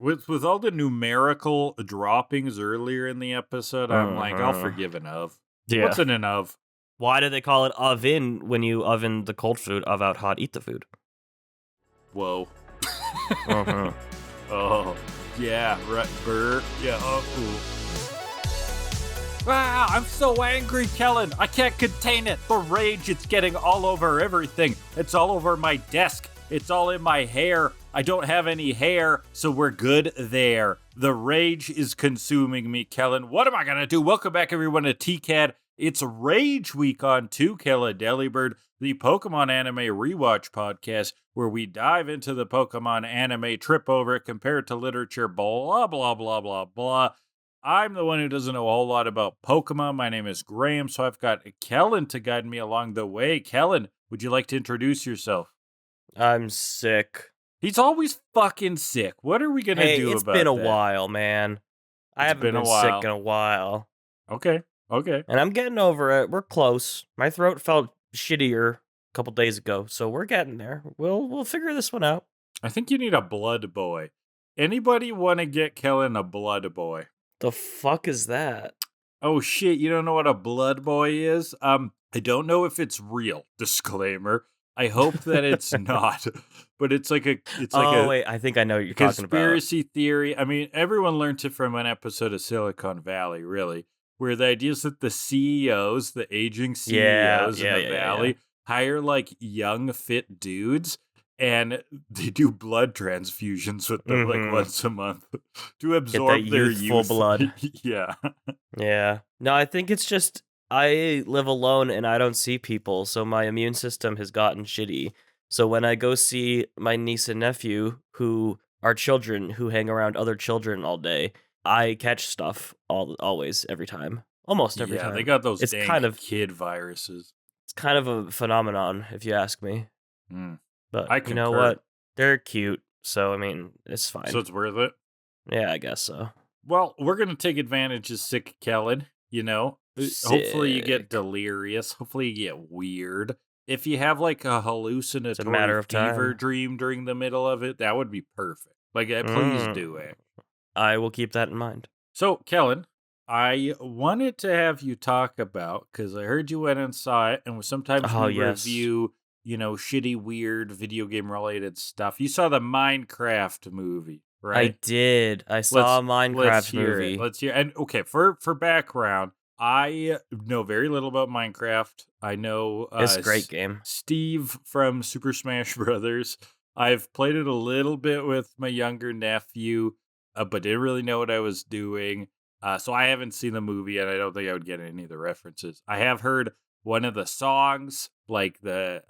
With all the numerical droppings earlier in the episode, I'm like, I'll forgive an of. Yeah. What's in an of? Why do they call it oven when you oven the cold food? Of out hot, eat the food. Whoa. Uh-huh. Oh, yeah, right, Burr. Yeah, oh, ooh. Wow, I'm so angry, Kellan. I can't contain it. The rage, it's getting all over everything. It's all over my desk. It's all in my hair. I don't have any hair, so we're good there. The rage is consuming me, Kellan. What am I gonna do? Welcome back, everyone, to TKAD. It's Rage Week on Kill A Delibird, the Pokemon Anime Rewatch podcast, where we dive into the Pokemon anime, trip over it, compare it to literature, blah, blah, blah, blah, blah. I'm the one who doesn't know a whole lot about Pokemon. My name is Graham, so I've got Kellan to guide me along the way. Kellan, would you like to introduce yourself? I'm sick. He's always fucking sick. What are we going to do about that? It's been a while, man. I haven't been sick in a while. Okay. And I'm getting over it. We're close. My throat felt shittier a couple days ago, so we're getting there. We'll figure this one out. I think you need a blood boy. Anybody want to get Kellan a blood boy? The fuck is that? Oh shit, you don't know what a blood boy is? I don't know if it's real. Disclaimer. I hope that it's not. But it's like a wait, I think I know what you're talking about. Conspiracy theory. I mean, everyone learned it from an episode of Silicon Valley, really, where the idea is that the CEOs, the aging CEOs in the Valley, hire like young, fit dudes, and they do blood transfusions with them like once a month to absorb their youthful blood. Yeah. Yeah. No, I think it's just I live alone and I don't see people, so my immune system has gotten shitty. So when I go see my niece and nephew, who are children who hang around other children all day, I catch stuff always, every time. Almost every time. Yeah, they got those kind of kid viruses. It's kind of a phenomenon, if you ask me. But you know what? They're cute, so I mean, it's fine. So it's worth it? Yeah, I guess so. Well, we're going to take advantage of sick Kellan, you know? Sick. Hopefully you get delirious. Hopefully you get weird. If you have like a hallucinatory fever dream during the middle of it, that would be perfect. Like, please do it. I will keep that in mind. So, Kellan, I wanted to have you talk about, because I heard you went and saw it, and sometimes we review, you know, shitty, weird video game related stuff. You saw the Minecraft movie, right? I did. I saw a Minecraft movie. Let's hear. And okay, for background, I know very little about Minecraft. I know it's a great game. Steve from Super Smash Brothers. I've played it a little bit with my younger nephew, but didn't really know what I was doing. So I haven't seen the movie, and I don't think I would get any of the references. I have heard one of the songs, like the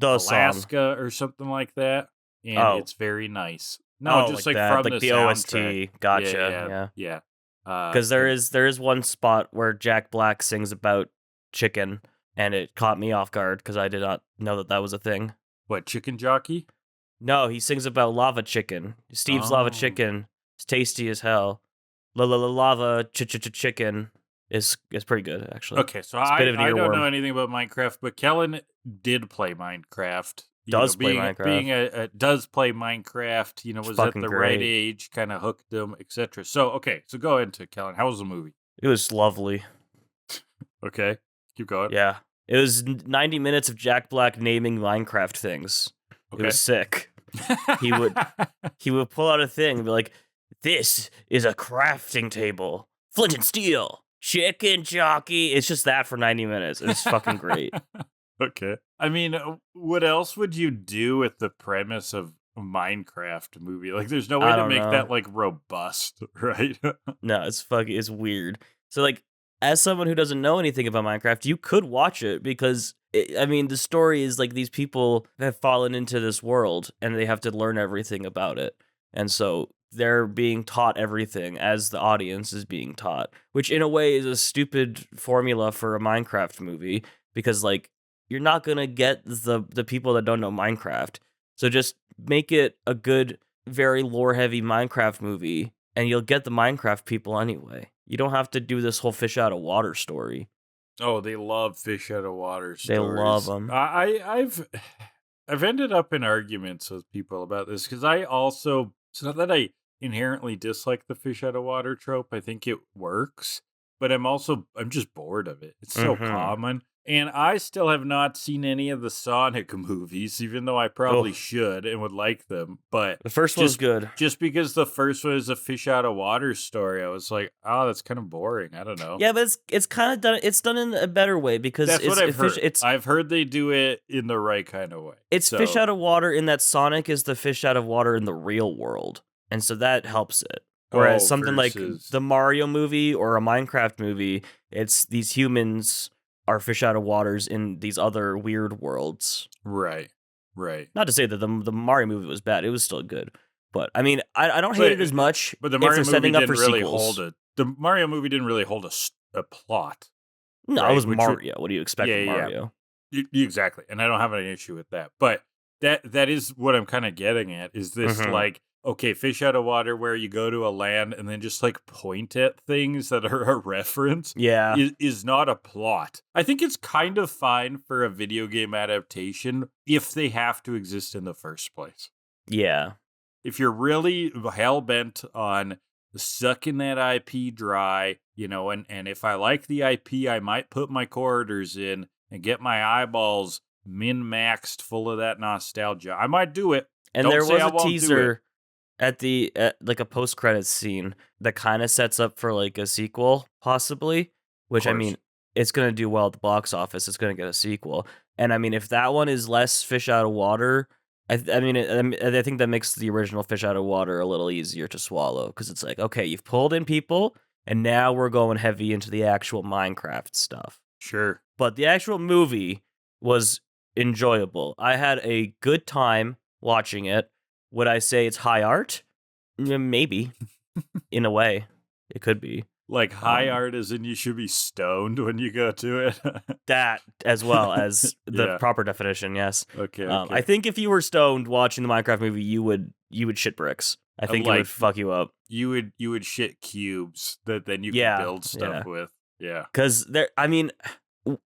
Alaska or something like that, and it's very nice. No, just like from the soundtrack. OST. Gotcha. Yeah. Because there is one spot where Jack Black sings about chicken, and it caught me off guard because I did not know that was a thing. What, Chicken Jockey? No, he sings about lava chicken. Steve's lava chicken is tasty as hell. Lava chicken is pretty good, actually. Okay, so I don't know anything about Minecraft, but Kellan did play Minecraft. Does play Minecraft. Does play Minecraft. You know, was at the right age, kind of hooked him, etc. So, okay, so go into Kellan. How was the movie? It was lovely. Okay, keep going. Yeah, it was 90 minutes of Jack Black naming Minecraft things. Okay. It was sick. he would pull out a thing and be like, "This is a crafting table, flint and steel, chicken jockey." It's just that for 90 minutes. It's fucking great. Okay. I mean, what else would you do with the premise of a Minecraft movie? Like, there's no way to make that, like, robust, right? No, it's weird. So, like, as someone who doesn't know anything about Minecraft, you could watch it because, the story is, like, these people have fallen into this world, and they have to learn everything about it. And so they're being taught everything as the audience is being taught, which, in a way, is a stupid formula for a Minecraft movie because, like, you're not going to get the people that don't know Minecraft. So just make it a good, very lore-heavy Minecraft movie, and you'll get the Minecraft people anyway. You don't have to do this whole fish out of water story. Oh, they love fish out of water stories. They love them. I've ended up in arguments with people about this, because I also... It's not that I inherently dislike the fish out of water trope. I think it works, but I'm just bored of it. It's so common. And I still have not seen any of the Sonic movies, even though I probably should and would like them. But the first one was good. Just because the first one is a fish out of water story, I was like, oh, that's kind of boring. I don't know. Yeah, but it's kind of done. It's done in a better way because that's what I've heard. I've heard they do it in the right kind of way. It's fish out of water in that Sonic is the fish out of water in the real world, and so that helps it. Whereas something like the Mario movie or a Minecraft movie, it's these humans are fish out of waters in these other weird worlds. Right. Not to say that the Mario movie was bad; it was still good. But I mean, I don't hate it as much. But the Mario movie didn't really hold it. The Mario movie didn't really hold a plot. No, right? It was Mario. What do you expect from Mario? Exactly, and I don't have any issue with that. But that is what I'm kind of getting at. Is this like, okay, fish out of water where you go to a land and then just like point at things that are a reference is not a plot. I think it's kind of fine for a video game adaptation if they have to exist in the first place. Yeah. If you're really hell-bent on sucking that IP dry, and if I like the IP, I might put my quarters in and get my eyeballs min-maxed full of that nostalgia. I might do it. And there was a teaser at like a post-credits scene that kind of sets up for like a sequel, possibly, which I mean, it's going to do well at the box office. It's going to get a sequel. And I mean, if that one is less fish out of water, I think that makes the original fish out of water a little easier to swallow, because it's like, okay, you've pulled in people, and now we're going heavy into the actual Minecraft stuff. Sure. But the actual movie was enjoyable. I had a good time watching it. Would I say it's high art? Maybe. In a way. It could be. Like high art as in you should be stoned when you go to it? That, as well as the proper definition, yes. Okay. I think if you were stoned watching the Minecraft movie, you would shit bricks. I think it would fuck you up. You would shit cubes that then you could build stuff with. Yeah. Because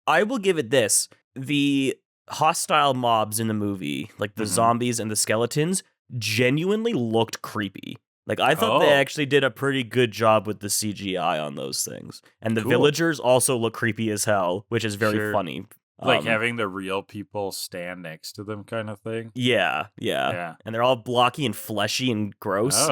I will give it this. The hostile mobs in the movie, like the zombies and the skeletons, genuinely looked creepy. Like, I thought they actually did a pretty good job with the CGI on those things. And the villagers also look creepy as hell, which is very funny. Like having the real people stand next to them kind of thing? Yeah. And they're all blocky and fleshy and gross.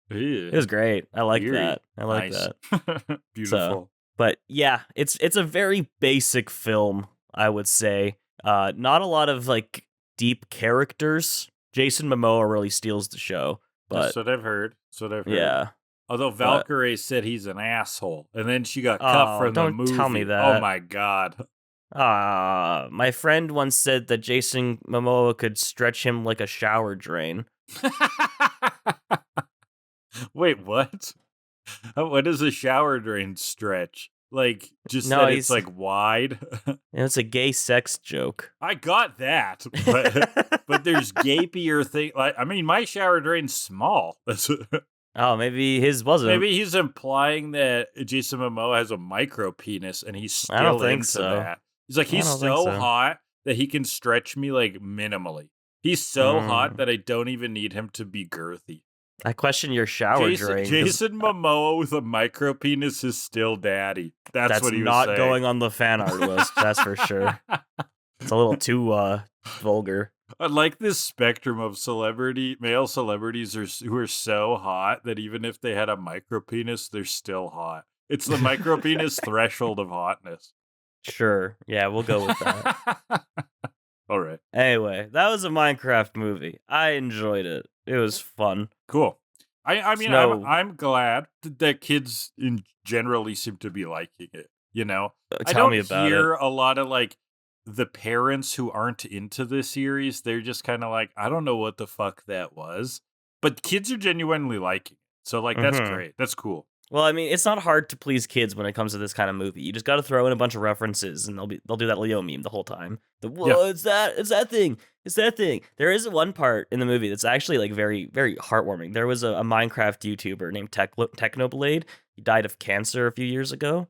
It was great. I like that. I like that. Beautiful. But yeah, it's a very basic film, I would say. Not a lot of, like, deep characters. Jason Momoa really steals the show. But, that's what I've heard. Yeah. Although Valkyrie said he's an asshole, and then she got cut from the movie. Don't tell me that. Oh my god. My friend once said that Jason Momoa could stretch him like a shower drain. Wait, what? What does a shower drain stretch? Like, just that it's like wide? It's a gay sex joke. I got that, but there's gapier thing. Like, I mean, my shower drain's small. Oh, maybe his wasn't. Maybe he's implying that Jason Momoa has a micro penis, and he's still into that. He's like, he's so hot that he can stretch me like minimally. He's so hot that I don't even need him to be girthy. I question your shower drain. Jason Momoa with a micro penis is still daddy. That's what he was saying. Not going on the fan art list, that's for sure. It's a little too vulgar. I like this spectrum of male celebrities who are so hot that even if they had a micro penis, they're still hot. It's the micro penis threshold of hotness. Sure. Yeah, we'll go with that. All right. Anyway, that was a Minecraft movie. I enjoyed it. It was fun. Cool. I mean, I'm glad that kids generally seem to be liking it. Tell me about it. I don't hear a lot of like the parents who aren't into the series. They're just kind of like, I don't know what the fuck that was, but kids are genuinely liking it. So like, that's great. That's cool. Well, I mean, it's not hard to please kids when it comes to this kind of movie. You just got to throw in a bunch of references, and they'll do that Leo meme the whole time. It's that thing. There is one part in the movie that's actually like very, very heartwarming. There was a Minecraft YouTuber named Technoblade. He died of cancer a few years ago.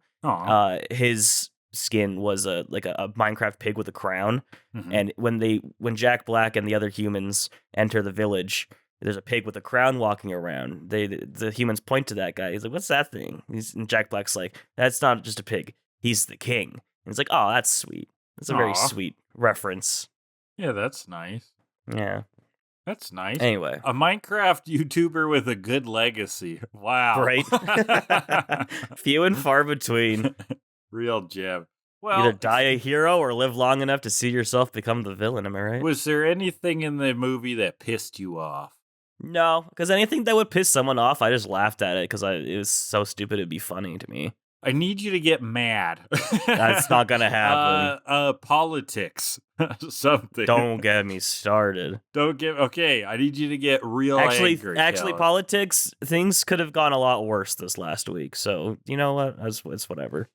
His skin was a Minecraft pig with a crown. And when Jack Black and the other humans enter the village, There's a pig with a crown walking around. The humans point to that guy. He's like, "What's that thing?" And Jack Black's like, "That's not just a pig. He's the king." And it's like, "Oh, that's sweet. That's a very sweet reference." Yeah, that's nice. Yeah. That's nice. Anyway. A Minecraft YouTuber with a good legacy. Wow. Right? Few and far between. Real gem. Well, either die a hero or live long enough to see yourself become the villain, am I right? Was there anything in the movie that pissed you off? No, because anything that would piss someone off, I just laughed at it because it was so stupid it'd be funny to me. I need you to get mad. That's not gonna happen. Politics. Something. Don't get me started. Okay, I need you to get real angry. Actually, politics, things could have gone a lot worse this last week. So, you know what? It's whatever.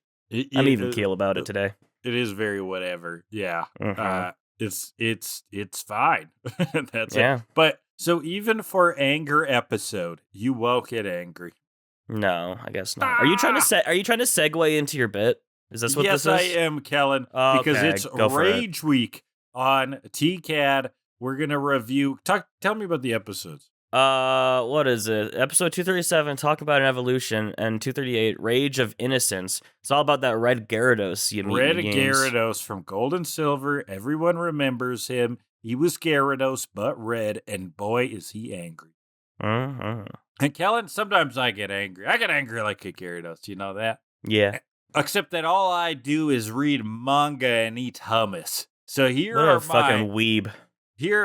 I'm even keel about it today. It is very whatever. Yeah. Mm-hmm. It's fine. That's it. But so even for anger episode, you won't get angry. No, I guess not. Are you trying to segue into your bit? Is this what this is? Yes, I am, Kellan. Because it's Rage Week on TKAD. We're gonna review. Tell me about the episodes. What is it? Episode 237, talking about an evolution, and 238, Rage of Innocence. It's all about that Red Gyarados you meet Red in games. Gyarados from Gold and Silver. Everyone remembers him. He was Gyarados, but red, and boy, is he angry. Mm-hmm. And Kellan, sometimes I get angry. I get angry like a Gyarados. You know that? Yeah. Except that all I do is read manga and eat hummus. So here are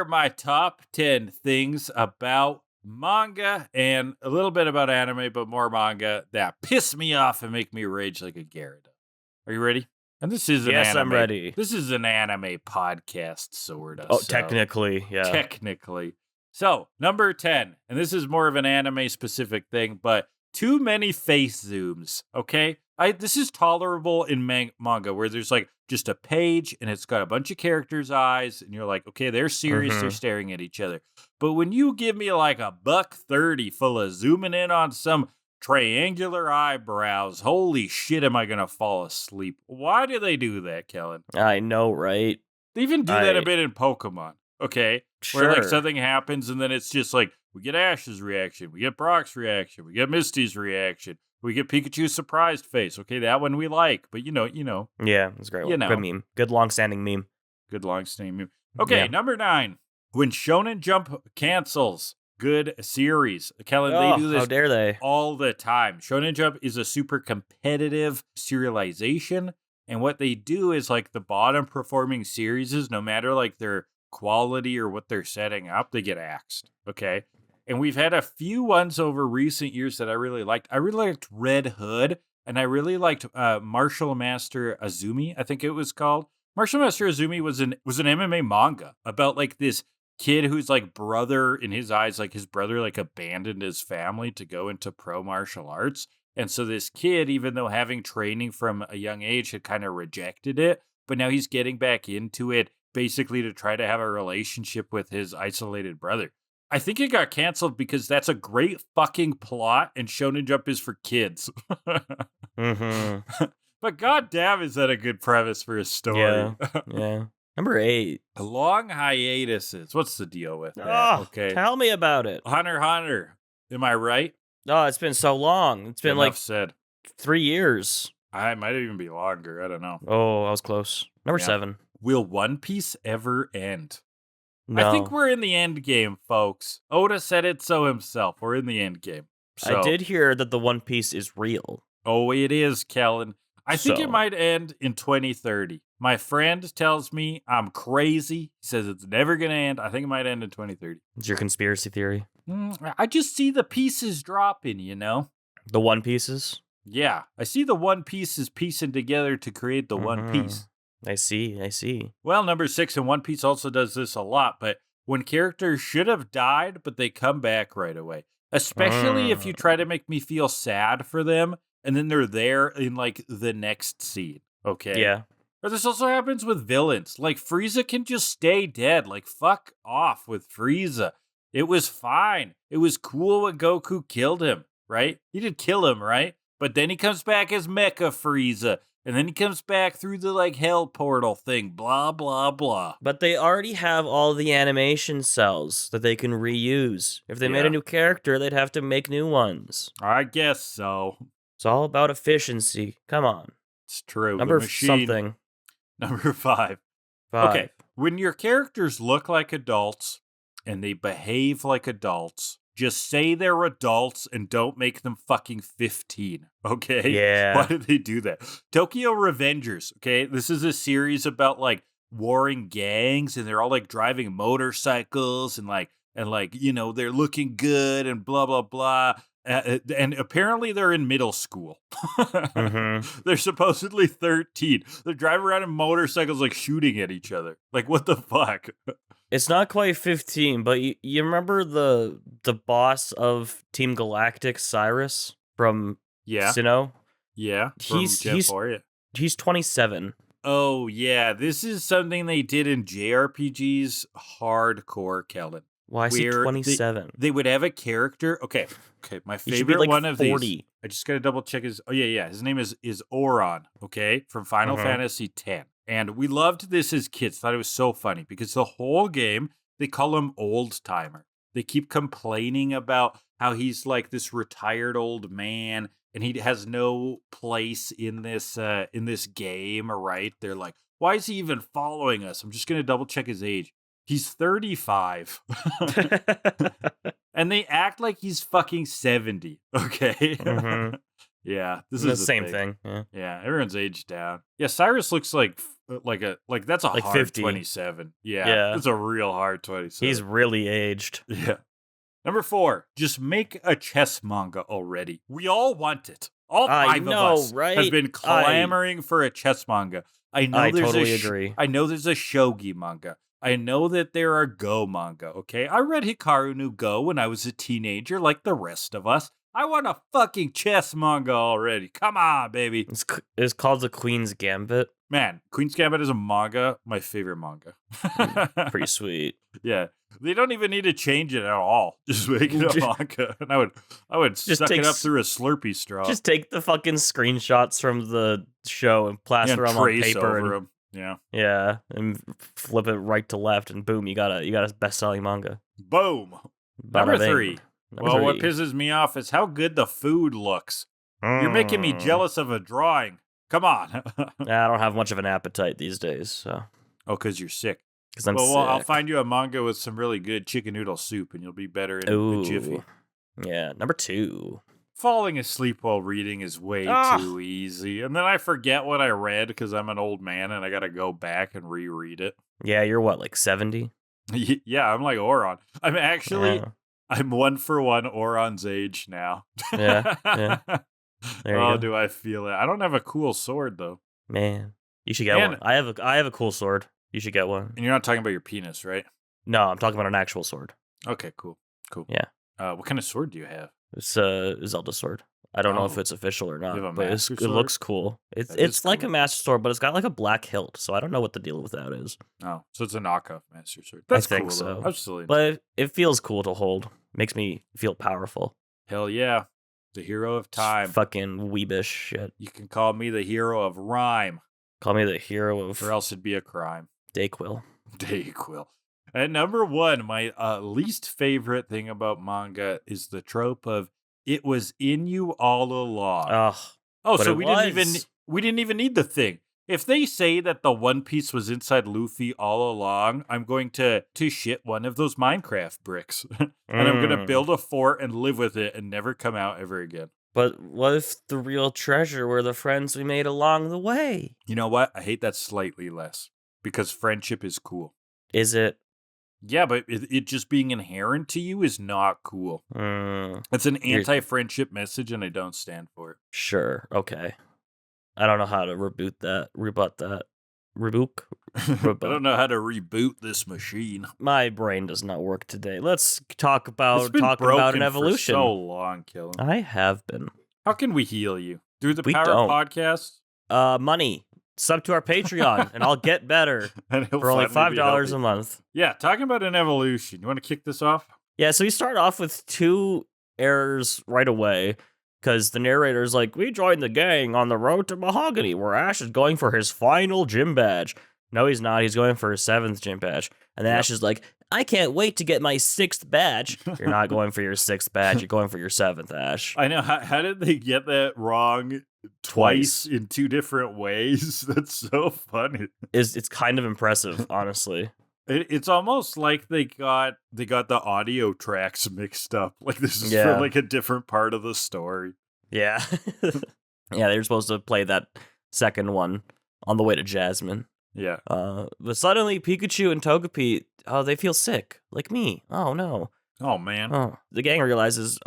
my top 10 things about manga and a little bit about anime, but more manga that piss me off and make me rage like a Gyarados. Are you ready? And this is an anime. Yes, I'm ready. This is an anime podcast, sort of. Oh, technically, yeah. Technically. So, number 10, and this is more of an anime-specific thing, but too many face zooms, okay? This is tolerable in manga, where there's like just a page, and it's got a bunch of characters' eyes, and you're like, okay, they're serious, they're staring at each other. But when you give me like a $130 full of zooming in on some triangular eyebrows, holy shit, am I gonna fall asleep? Why do they do that, Kellan? I know, right? They even do that a bit in Pokemon. Okay, sure. Where like something happens and then it's just like we get Ash's reaction, we get Brock's reaction, we get Misty's reaction, we get Pikachu's surprised face. Okay, that one we like, but you know. Yeah, it's a great one. Good meme. Good long-standing meme. Okay, number 9. When Shonen Jump cancels good series, Kellan, they do this. How dare they? All the time. Shonen Jump is a super competitive serialization, and what they do is like the bottom performing series, no matter like their quality or what they're setting up, they get axed. Okay. And we've had a few ones over recent years that I really liked. I really liked Red Hood, and I really liked Martial Master Azumi, I think it was called. Martial Master Azumi was an MMA manga about like this kid who's like brother, in his eyes, like his brother like abandoned his family to go into pro martial arts. And so this kid, even though having training from a young age, had kind of rejected it, but now he's getting back into it basically to try to have a relationship with his isolated brother. I think it got canceled because that's a great fucking plot and Shonen Jump is for kids. But goddamn, is that a good premise for a story? Yeah. Number 8. Long hiatuses. What's the deal with that? Okay. Tell me about it. Hunter x Hunter. Am I right? Oh, it's been so long. It's been Enough said. 3 years. I might even be longer. I don't know. Oh, I was close. Number 7. Will One Piece ever end? No. I think we're in the end game, folks. Oda said it so himself. We're in the end game. So. I did hear that the One Piece is real. Oh, it is, Kellan. I think it might end in 2030. My friend tells me I'm crazy. He says it's never going to end. I think it might end in 2030. It's your conspiracy theory? I just see the pieces dropping, you know? The One Pieces? Yeah. I see the One Pieces piecing together to create the One Piece. I see. Well, number 6, and One Piece also does this a lot, but when characters should have died, but they come back right away. Especially if you try to make me feel sad for them, and then they're there in, like, the next scene, okay? Yeah. Or this also happens with villains. Like, Frieza can just stay dead. Like, fuck off with Frieza. It was fine. It was cool when Goku killed him, right? He did kill him, right? But then he comes back as Mecha Frieza. And then he comes back through the, like, hell portal thing, blah, blah, blah. But they already have all the animation cells that they can reuse. If they made a new character, they'd have to make new ones. I guess so. It's all about efficiency. Come on. It's true. Number the machine. something. Number 5. Okay, when your characters look like adults and they behave like adults, just say they're adults and don't make them fucking 15, okay? Yeah. Why did they do that? Tokyo Revengers, okay? This is a series about, like, warring gangs, and they're all, like, driving motorcycles and, you know, they're looking good and blah, blah, blah. And apparently they're in middle school. They're supposedly 13. They're driving around in motorcycles, like, shooting at each other. Like, what the fuck? It's not quite 15, but you remember the boss of Team Galactic, Cyrus, from Sinnoh? Yeah, he's 27. Oh, yeah, this is something they did in JRPGs hardcore, Kellan. Why is he 27? They would have a character. Okay, my favorite one of 40. these. I just gotta double check his. Oh yeah. His name is Oron. Okay, from Final Fantasy X, and we loved this as kids. Thought it was so funny because the whole game they call him Old Timer. They keep complaining about how he's like this retired old man and he has no place in this game. Right? They're like, why is he even following us? I'm just gonna double check his age. He's 35. And they act like he's fucking 70. Okay. Yeah. This is the same thing. Yeah. Everyone's aged down. Yeah. Cyrus looks like that's a hard 50. 27. Yeah. It's a real hard 27. He's really aged. Yeah. Number 4, just make a chess manga already. We all want it. All 5 of us have been clamoring for a chess manga. I totally agree. I know there's a shogi manga. I know that there are Go manga, okay? I read Hikaru no Go when I was a teenager, like the rest of us. I want a fucking chess manga already. Come on, baby. It's called The Queen's Gambit. Man, Queen's Gambit is a manga, my favorite manga. Pretty sweet. Yeah. They don't even need to change it at all. Just make it a manga. And I would suck it up through a Slurpee straw. Just take the fucking screenshots from the show and plaster them on paper. Over them. Yeah, and flip it right to left, and boom, you got a best-selling manga. Boom. Number 3. What pisses me off is how good the food looks. You're making me jealous of a drawing. Come on. I don't have much of an appetite these days, so. Oh, because you're sick. Because I'm sick. I'll find you a manga with some really good chicken noodle soup, and you'll be better in a jiffy. Yeah, number 2. Falling asleep while reading is way too easy. And then I forget what I read because I'm an old man and I got to go back and reread it. Yeah, you're what, like 70? Yeah, I'm like Oron. I'm 1 for 1 Oron's age now. Yeah. Do I feel it? I don't have a cool sword, though. Man, you should get one. I have a cool sword. You should get one. And you're not talking about your penis, right? No, I'm talking about an actual sword. Okay, cool. Yeah. What kind of sword do you have? It's a Zelda sword. I don't know if it's official or not, but it looks cool. It's like a Master Sword, but it's got like a black hilt, so I don't know what the deal with that is. Oh, so it's a knockoff Master Sword. That's cool, so. Absolutely. But it feels cool to hold. Makes me feel powerful. Hell yeah. The hero of time. Fucking weebish shit. You can call me the hero of rhyme. Call me the hero of... Or else it'd be a crime. Dayquil. At number 1, my least favorite thing about manga is the trope of it was in you all along. So we didn't even need the thing. If they say that the One Piece was inside Luffy all along, I'm going to shit one of those Minecraft bricks. And I'm going to build a fort and live with it and never come out ever again. But what if the real treasure were the friends we made along the way? You know what? I hate that slightly less. Because friendship is cool. Is it? Yeah, but it just being inherent to you is not cool. It's an anti-friendship message, and I don't stand for it. Sure. Okay. I don't know how to rebut that. I don't know how to reboot this machine. My brain does not work today. Let's talk about an evolution. For so long, Kellan. I have been. How can we heal you? Through the power of podcasts? Money. Sub to our Patreon, and I'll get better for only $5 a month. Yeah, talking about an evolution. You want to kick this off? Yeah, so we start off with 2 errors right away. Because the narrator's like, we joined the gang on the road to Mahogany, where Ash is going for his final gym badge. No, he's not. He's going for his 7th gym badge. And then Ash is like, I can't wait to get my 6th badge. You're not going for your 6th badge. You're going for your 7th, Ash. I know. How did they get that wrong twice in 2 different ways? That's so funny. It's kind of impressive, honestly. It's almost like they got the audio tracks mixed up. Like this is for like a different part of the story. Yeah. Yeah, they were supposed to play that second one on the way to Jasmine. Yeah. But suddenly Pikachu and Togepi, they feel sick. Like me. Oh no. Oh man. Oh. The gang realizes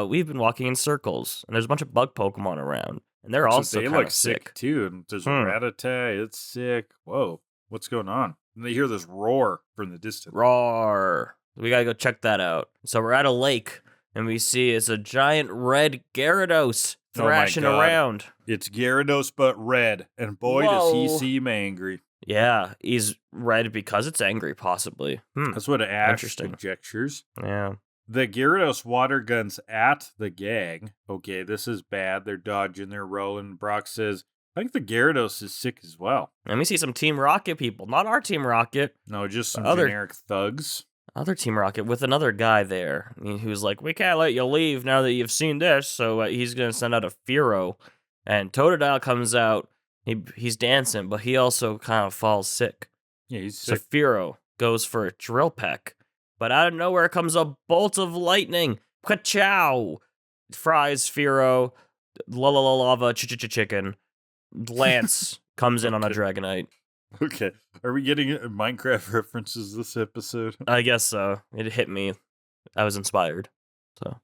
we've been walking in circles and there's a bunch of bug Pokemon around. And they're also they kind look of sick too. And there's a Rattata, it's sick. Whoa. What's going on? And they hear this roar from the distance. Roar. We gotta go check that out. So we're at a lake, and we see it's a giant red Gyarados thrashing around. It's Gyarados but red, and boy does he seem angry. Yeah, he's red because it's angry, possibly. That's what Ash conjectures. Yeah. The Gyarados water guns at the gang. Okay, this is bad. They're dodging, they're rolling. Brock says, I think the Gyarados is sick as well. Let me see some Team Rocket people. Not our Team Rocket. No, just some generic thugs. Other Team Rocket with another guy there who's like, we can't let you leave now that you've seen this. So he's going to send out a Fearow. And Totodile comes out. He's dancing, but he also kind of falls sick. Yeah, he's sick. So Fearow goes for a Drill Peck. But out of nowhere comes a bolt of lightning. Ka-chow! Fries Fearow. Lava chicken. Lance comes in on a Dragonite. Okay. Are we getting Minecraft references this episode? I guess so. It hit me. I was inspired. So.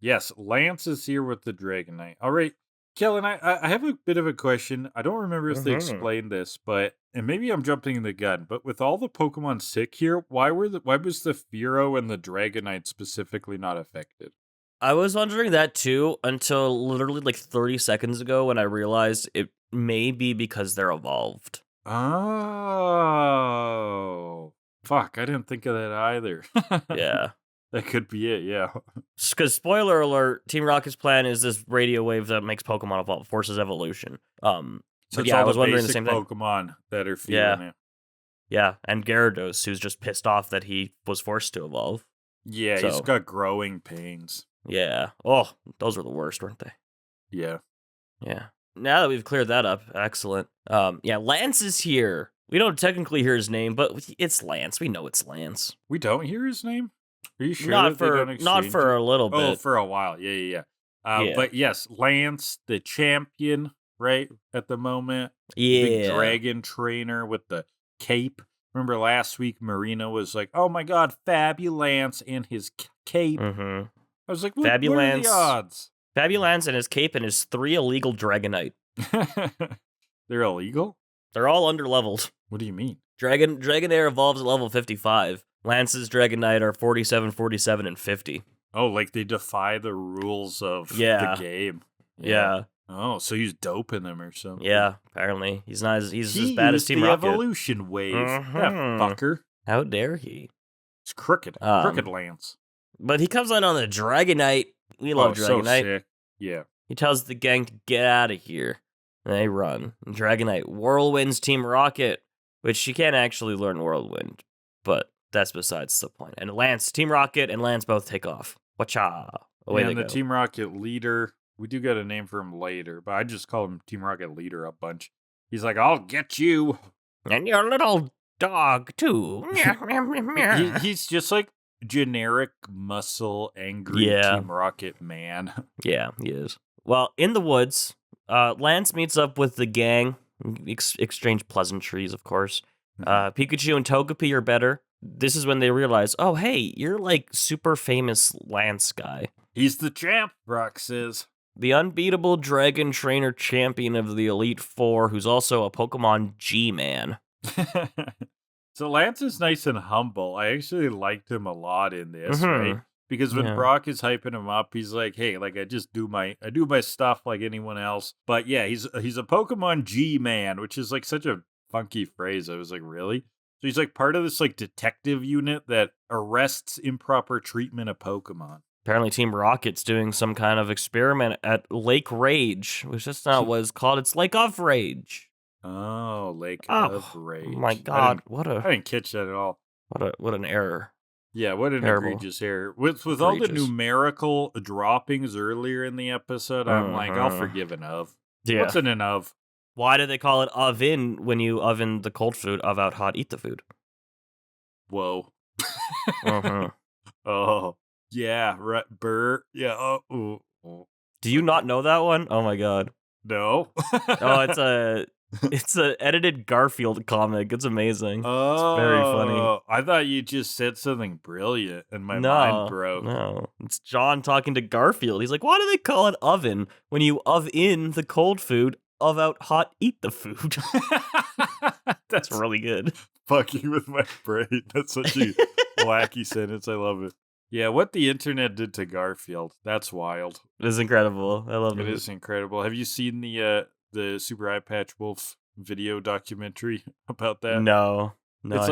Yes, Lance is here with the Dragonite. All right. Kellan, I have a bit of a question. I don't remember if they explained this, and maybe I'm jumping the gun, but with all the Pokemon sick here, why was the Fearow and the Dragonite specifically not affected? I was wondering that too until literally like 30 seconds ago when I realized it may be because they're evolved. Oh. Fuck, I didn't think of that either. Yeah. That could be it, yeah. Because, spoiler alert, Team Rocket's plan is this radio wave that makes Pokemon evolve, forces evolution. So yeah, I was wondering the same thing. Pokemon that are feeling it. Yeah, and Gyarados, who's just pissed off that he was forced to evolve. Yeah, he's got growing pains. Yeah. Oh, those were the worst, weren't they? Yeah. Yeah. Now that we've cleared that up, excellent. Yeah, Lance is here. We don't technically hear his name, but it's Lance. We know it's Lance. We don't hear his name? Are you sure? Not for a little bit. Oh, for a while. Yeah. But yes, Lance, the champion, right, at the moment. Yeah. Big dragon trainer with the cape. Remember last week, Marina was like, oh my god, Fabulance and his cape. Mm-hmm. I was like, what are the odds? Fabulance and his cape and his 3 illegal Dragonite. They're illegal? They're all underleveled. What do you mean? Dragonair evolves at level 55. Lance's Dragonite are 47, 47, and 50. Oh, like they defy the rules of the game. Yeah. Oh, so he's doping them or something. Yeah, apparently. He's as bad as Team Rocket. The evolution wave. That fucker. How dare he? It's crooked. Crooked Lance. But he comes in on the Dragonite. We love Dragonite. So sick. Yeah. He tells the gang to get out of here. And they run. And Dragonite whirlwinds Team Rocket, which she can't actually learn Whirlwind, but that's besides the point. And Team Rocket and Lance both take off. Wacha. Away they go. The Team Rocket leader, we do get a name for him later, but I just call him Team Rocket leader a bunch. He's like, I'll get you. And your little dog, too. He's just like generic muscle angry Team Rocket man. Yeah, he is. Well, in the woods, Lance meets up with the gang. Exchange pleasantries, of course. Pikachu and Togepi are better. This is when they realize, oh, hey, you're like super famous Lance guy. He's the champ, Brock says. The unbeatable dragon trainer champion of the Elite Four, who's also a Pokemon G-Man. So Lance is nice and humble. I actually liked him a lot in this, right? Because when Brock is hyping him up, he's like, hey, like I do my stuff like anyone else. But yeah, he's a Pokemon G-Man, which is like such a funky phrase. I was like, really? So he's like part of this like detective unit that arrests improper treatment of Pokemon. Apparently Team Rocket's doing some kind of experiment at Lake Rage, which is not what it's called. It's Lake of Rage. Oh, Lake of Rage. Oh my god, I didn't catch that at all. What an error. Yeah, what an Terrible. egregious error. With all the numerical droppings earlier in the episode, I'm like, I'll forgive an of. Yeah. What's in an of? Why do they call it oven when you oven the cold food? Of out hot, eat the food. Whoa. Uh-huh. Oh, yeah, right, burr. Yeah, oh. Do you not know that one? Oh my god. No. Oh, it's a edited Garfield comic. It's amazing. Oh, it's very funny. I thought you just said something brilliant and my mind broke. No, it's John talking to Garfield. He's like, why do they call it oven when you in the cold food, of out hot, eat the food? That's really good. Fucking with my brain. That's such a wacky sentence. I love it. Yeah, what the internet did to Garfield. That's wild. It is incredible. I love it. It is incredible. Have you seen the Super Eye Patch Wolf video documentary about that? No, it's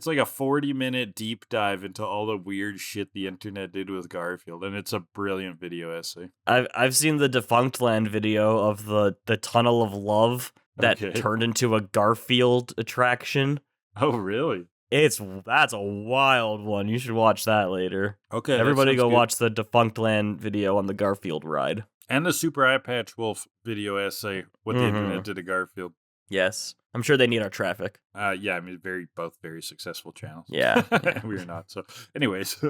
like a 40-minute deep dive into all the weird shit the internet did with Garfield, and it's a brilliant video essay. I've seen the Defunct Land video of the Tunnel of Love that turned into a Garfield attraction. Oh, really? That's a wild one. You should watch that later. Okay, everybody go watch the Defunct Land video on the Garfield ride. And the Super Eye Patch Wolf video essay, what the internet did to Garfield. Yes. I'm sure they need our traffic. Yeah, I mean, both very successful channels. Yeah. We are not. So, anyways.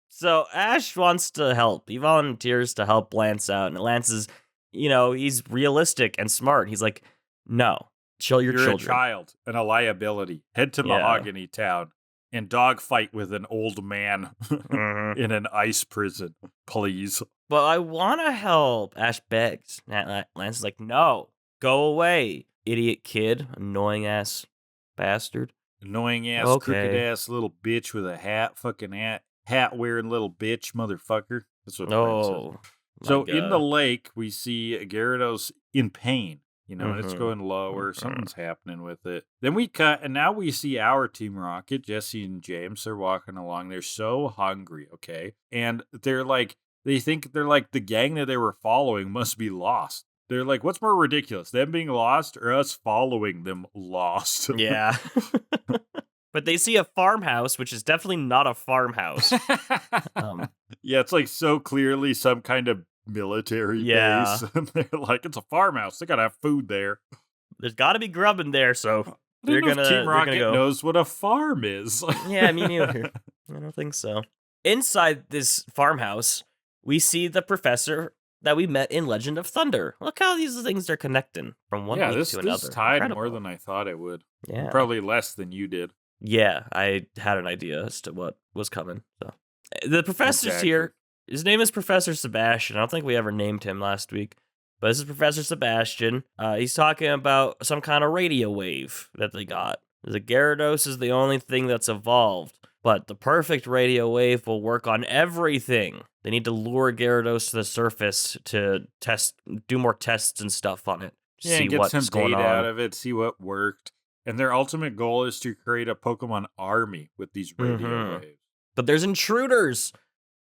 So, Ash wants to help. He volunteers to help Lance out. And Lance is, he's realistic and smart. He's like, no, chill your children. You're a child and a liability. Head to Mahogany Town and dogfight with an old man in an ice prison, please. But I want to help. Ash begs. Lance is like, no, go away, idiot kid, annoying ass bastard. Annoying ass, crooked ass little bitch with a hat, fucking hat wearing little bitch, motherfucker. That's what Lance says. So in the lake, we see Gyarados in pain. And it's going lower. Something's happening with it. Then we cut, and now we see our Team Rocket, Jesse and James. They're walking along. They're so hungry, okay? And they think they're like the gang that they were following must be lost. They're like, what's more ridiculous, them being lost or us following them lost? Yeah. But they see a farmhouse, which is definitely not a farmhouse. Yeah, it's like so clearly some kind of military base. And they're like, it's a farmhouse. They gotta have food there. There's gotta be grub in there, so they're gonna. Team Rocket knows what a farm is. Yeah, me neither. I don't think so. Inside this farmhouse, we see the professor that we met in Legend of Thunder. Look how these things are connecting from one week to another. This tied more than I thought it would. Yeah, probably less than you did. Yeah, I had an idea as to what was coming. So the professor's here. His name is Professor Sebastian. I don't think we ever named him last week. But this is Professor Sebastian. He's talking about some kind of radio wave that they got. The Gyarados is the only thing that's evolved. But the perfect radio wave will work on everything. They need to lure Gyarados to the surface to do more tests and stuff on it. Yeah, see get what's some going data on. out of it, see what worked. And their ultimate goal is to create a Pokemon army with these radio waves. But there's intruders.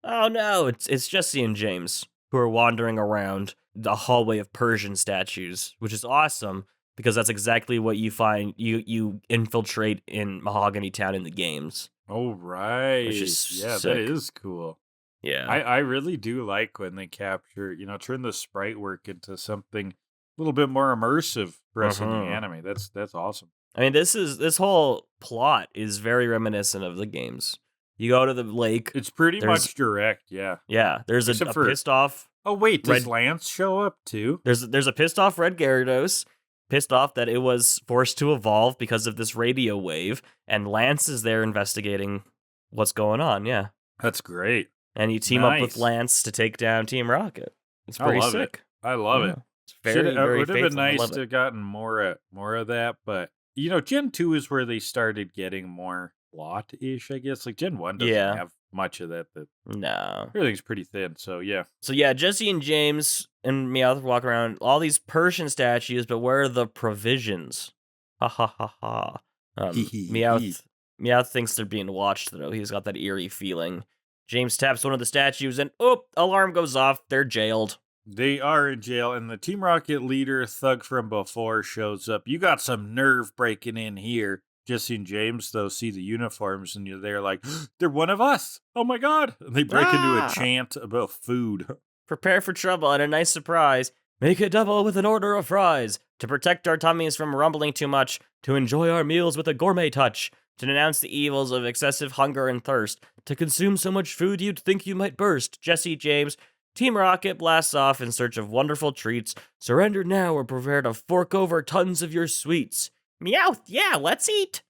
Oh no, it's Jesse and James who are wandering around the hallway of Persian statues, which is awesome because that's exactly what you find you infiltrate in Mahogany Town in the games. Oh, right. Which is sick. That is cool. Yeah. I really do like when they capture, turn the sprite work into something a little bit more immersive for us in the anime. That's awesome. I mean, this whole plot is very reminiscent of the games. You go to the lake. It's pretty much direct, yeah. Yeah, there's a pissed off. Oh wait, does Lance show up too? There's a pissed off Red Gyarados, pissed off that it was forced to evolve because of this radio wave, and Lance is there investigating what's going on. Yeah, that's great. And you team up with Lance to take down Team Rocket. It's pretty sick. I love it. It's very, very it would have been nice to have have gotten more of that, but Gen 2 is where they started getting more plot-ish, I guess. Like Gen 1 doesn't have much of that. No. Everything's pretty thin, so yeah. So yeah, Jesse and James and Meowth walk around all these Persian statues, but where are the provisions? Ha ha ha ha. Meowth thinks they're being watched, though. He's got that eerie feeling. James taps one of the statues and, alarm goes off. They're jailed. They are in jail, and the Team Rocket leader, Thug from before, shows up. You got some nerve breaking in here. Jesse and James, though, see the uniforms, and they're like, they're one of us. Oh my god. And they break into a chant about food. Prepare for trouble and a nice surprise. Make it double with an order of fries. To protect our tummies from rumbling too much. To enjoy our meals with a gourmet touch. To denounce the evils of excessive hunger and thirst. To consume so much food you'd think you might burst. Jesse, James, Team Rocket blasts off in search of wonderful treats. Surrender now or prepare to fork over tons of your sweets. Meowth, yeah, let's eat.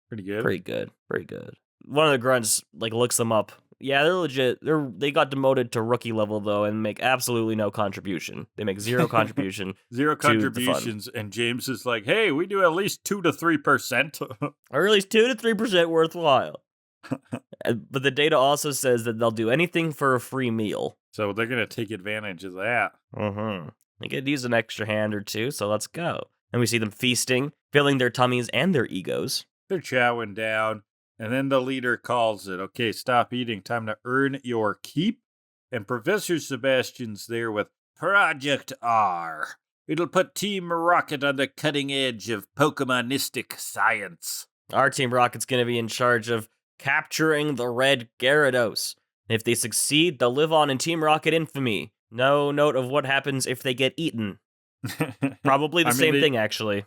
Pretty good. Pretty good. One of the grunts, looks them up. Yeah, they're legit. They got demoted to rookie level, though, and make absolutely no contribution. They make zero contribution. Zero contributions, and James is like, hey, we do at least 2 to 3%. Or at least 2 to 3% worthwhile. But the data also says that they'll do anything for a free meal. So they're going to take advantage of that. They could use an extra hand or two, so let's go. And we see them feasting, filling their tummies and their egos. They're chowing down, and then the leader calls it, okay, stop eating, time to earn your keep. And Professor Sebastian's there with Project R. It'll put Team Rocket on the cutting edge of Pokemonistic science. Our Team Rocket's going to be in charge of capturing the Red Gyarados. If they succeed, they'll live on in Team Rocket infamy. No note of what happens if they get eaten. Probably the same thing, actually.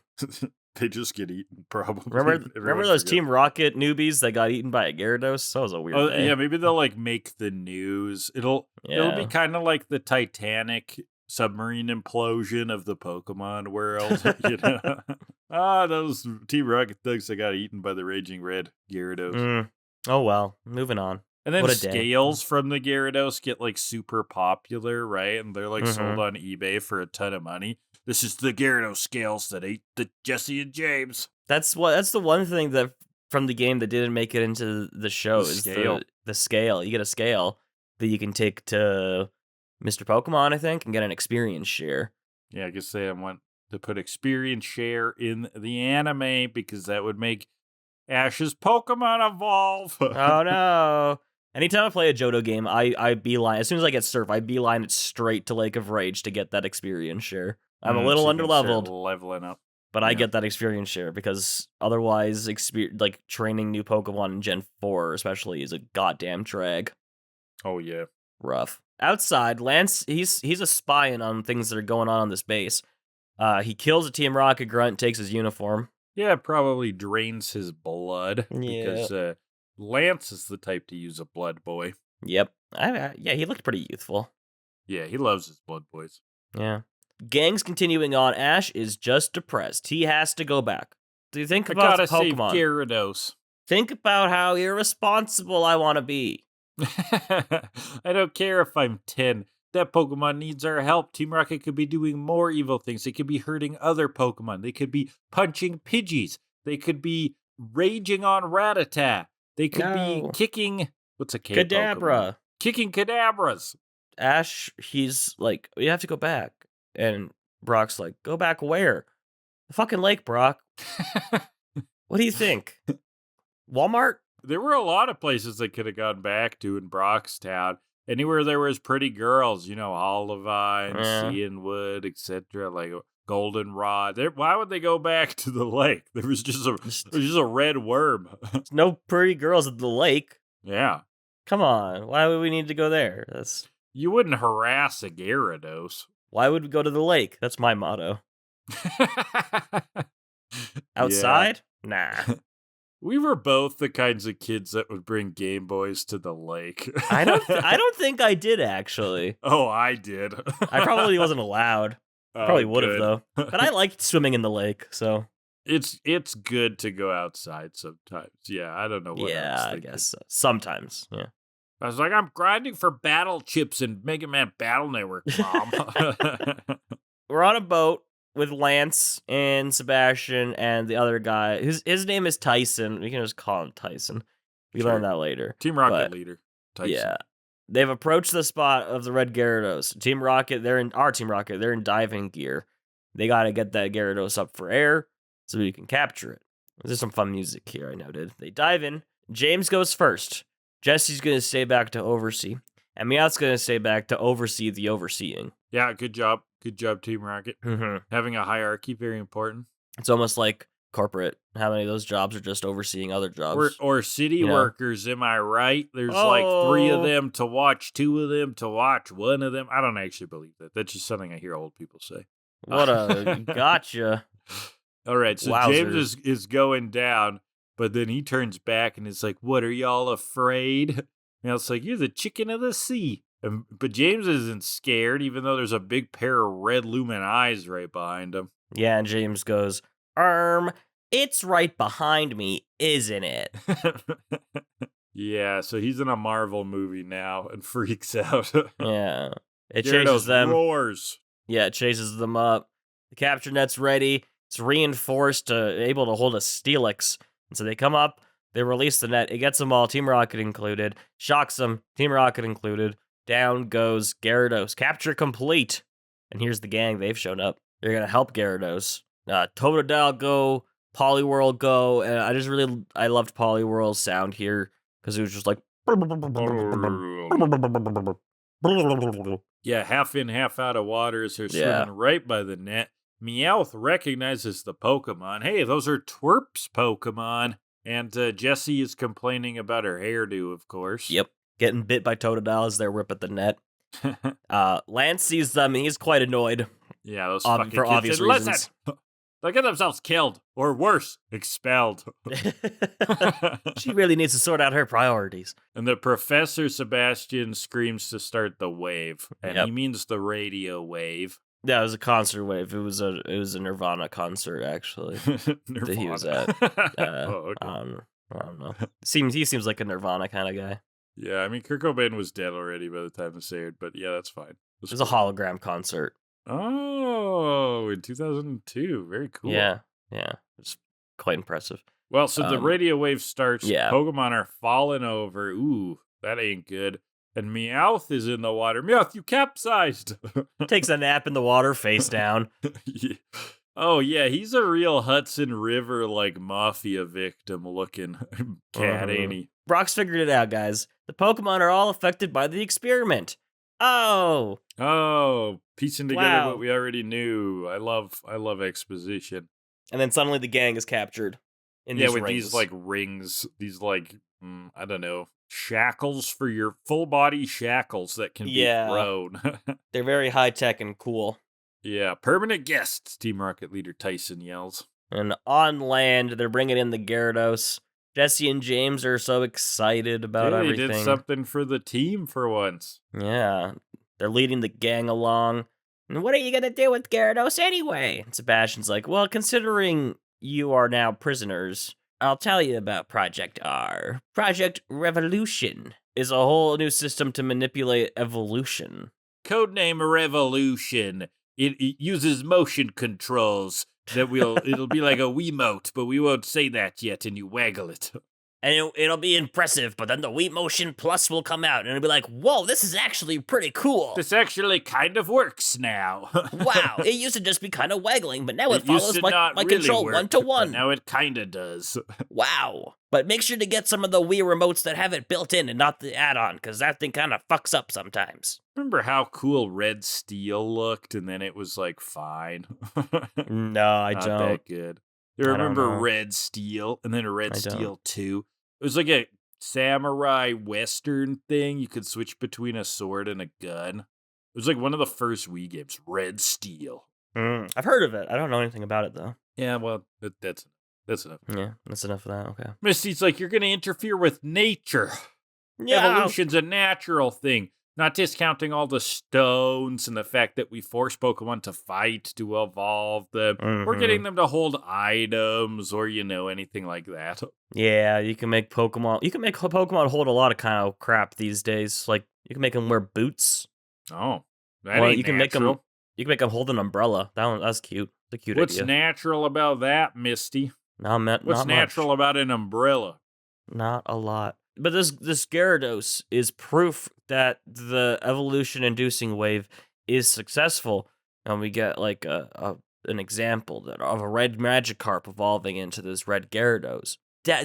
They just get eaten, probably. Remember those Team Rocket newbies that got eaten by a Gyarados? That was a weird day. Yeah, maybe they'll make the news. It'll be kind of like the Titanic submarine implosion of the Pokemon world. Those Team Rocket thugs that got eaten by the raging red Gyarados. Oh well, moving on. And then scales from the Gyarados get super popular, right? And they're sold on eBay for a ton of money. This is the Gyarados scales that ate the Jesse and James. That's the one thing that from the game that didn't make it into the show is the scale. You get a scale that you can take to Mr. Pokemon, I think, and get an experience share. Yeah, I guess they want to put experience share in the anime because that would make Ash's Pokemon evolve. Oh no. Anytime I play a Johto game, I beeline, as soon as I get Surf, I beeline it straight to Lake of Rage to get that experience share. I'm a little underleveled, leveling up, but I get that experience share because otherwise, training new Pokemon in Gen 4 especially is a goddamn drag. Oh yeah, rough. Outside, Lance, he's a spying on things that are going on this base. He kills a Team Rocket grunt, takes his uniform. Yeah, probably drains his blood because Lance is the type to use a blood boy. Yep. He looked pretty youthful. Yeah, he loves his blood boys. Yeah. Gang's continuing on. Ash is just depressed. He has to go back. Do you think about Pokemon? Save Gyarados. Think about how irresponsible I want to be. I don't care if I'm 10. That Pokemon needs our help. Team Rocket could be doing more evil things. They could be hurting other Pokemon. They could be punching Pidgeys. They could be raging on Rattata. They could be kicking... What's a K Kadabra. Pokemon? Kicking Kadabras. Ash, he's like, you have to go back. And Brock's like, go back where? The fucking lake, Brock. What do you think? Walmart? There were a lot of places they could have gone back to in Brockstown. Anywhere there was pretty girls, Olivine, Cianwood, etc., like Goldenrod. Why would they go back to the lake? There was just a red worm. No pretty girls at the lake. Yeah. Come on. Why would we need to go there? You wouldn't harass a Gyarados. Why would we go to the lake? That's my motto. Outside? Nah. We were both the kinds of kids that would bring Game Boys to the lake. I don't think I did, actually. Oh, I did. I probably wasn't allowed. Probably would have, though. But I liked swimming in the lake, so. It's good to go outside sometimes. Yeah, I don't know what I guess so. Sometimes, yeah. I was like, I'm grinding for battle chips in Mega Man Battle Network, Mom. We're on a boat with Lance and Sebastian and the other guy. His name is Tyson. We can just call him Tyson. We learn that later. Team Rocket leader, Tyson. Yeah. They've approached the spot of the Red Gyarados. Team Rocket, they're in diving gear. They got to get that Gyarados up for air so we can capture it. There's some fun music here, I noted. They dive in. James goes first. Jesse's going to stay back to oversee. And Meowth's going to stay back to oversee the overseeing. Yeah, good job. Good job, Team Rocket. Mm-hmm. Having a hierarchy, very important. It's almost like corporate. How many of those jobs are just overseeing other jobs? Or city workers, am I right? There's like 3 of them to watch, 2 of them to watch, 1 of them. I don't actually believe that. That's just something I hear old people say. What a gotcha. All right, so Wowzers. James is going down, but then he turns back and is like, what, are y'all afraid? And it's like, you're the chicken of the sea. But James isn't scared, even though there's a big pair of red lumen eyes right behind him. Yeah, and James goes, it's right behind me, isn't it? Yeah, so he's in a Marvel movie now and freaks out. Yeah. It Gyarados chases them. roars. Yeah, it chases them up. The capture net's ready. It's reinforced, able to hold a Steelix. And so they come up, they release the net. It gets them all, Team Rocket included. Shocks them, Team Rocket included. Down goes Gyarados. Capture complete. And here's the gang. They've shown up. They're going to help Gyarados. Totodile go. Poliwhirl go. And I loved Poliwhirl's sound here because it was just like. Yeah, half in, half out of water as they're swimming right by the net. Meowth recognizes the Pokemon. Hey, those are Twerp's Pokemon. And Jessie is complaining about her hairdo, of course. Yep. Getting bit by Totodile as they rip at the net. Lance sees them and he's quite annoyed. Yeah, those fucking for kids obvious said, reasons. Listen, they'll get themselves killed, or worse, expelled. She really needs to sort out her priorities. And the Professor Sebastian screams to start the wave, and he means the radio wave. Yeah, it was a concert wave. It was a Nirvana concert, actually. Nirvana. That he was at. Okay. I don't know. He seems like a Nirvana kind of guy. Yeah, I mean, Kurt Cobain was dead already by the time this aired, but yeah, that's fine. It was a hologram concert. Oh, in 2002. Very cool. Yeah. It's quite impressive. Well, so the radio wave starts. Yeah. Pokemon are falling over. Ooh, that ain't good. And Meowth is in the water. Meowth, you capsized. Takes a nap in the water, face down. Yeah. Oh, yeah, he's a real Hudson River, like, mafia victim looking cat, ain't he? Brock's figured it out, guys. The Pokemon are all affected by the experiment. Oh, piecing together what we already knew. I love exposition. And then suddenly the gang is captured. With rings. These, like, rings. These, like, I don't know, shackles for your full body shackles that can be thrown. They're very high tech and cool. Yeah, permanent guests, Team Rocket leader Tyson yells. And on land, they're bringing in the Gyarados. Jesse and James are so excited about everything. They did something for the team for once. Yeah, they're leading the gang along. And what are you going to do with Gyarados anyway? And Sebastian's like, well, considering you are now prisoners, I'll tell you about Project R. Project Revolution is a whole new system to manipulate evolution. Codename Revolution. It uses motion controls that it'll be like a Wiimote, but we won't say that yet, and you waggle it. And it'll be impressive, but then the Wii Motion Plus will come out, and it'll be like, whoa, this is actually pretty cool. This actually kind of works now. Wow, it used to just be kind of waggling, but now it follows my control work, one-to-one. Now it kind of does. Wow. But make sure to get some of the Wii remotes that have it built in and not the add-on, because that thing kind of fucks up sometimes. Remember how cool Red Steel looked, and then it was, like, fine? No, I not don't. That good. You remember Red Steel, and then a Red Steel 2? It was like a samurai western thing. You could switch between a sword and a gun. It was like one of the first Wii games, Red Steel. I've heard of it. I don't know anything about it, though. Yeah, well, that's enough. Yeah, that's enough of that. Okay. Misty's like, you're going to interfere with nature. Yeah. Evolution's a natural thing. Not discounting all the stones and the fact that we force Pokemon to fight to evolve them. Or getting them to hold items or, anything like that. Yeah, you can make Pokemon hold a lot of kind of crap these days. Like, you can make them wear boots. Oh, that ain't you can natural. You can make them hold an umbrella. That's cute. It's a cute What's idea. natural about that, Misty? What's natural about an umbrella? Not a lot. But this Gyarados is proof that the evolution-inducing wave is successful, and we get like an example of a red Magikarp evolving into this red Gyarados.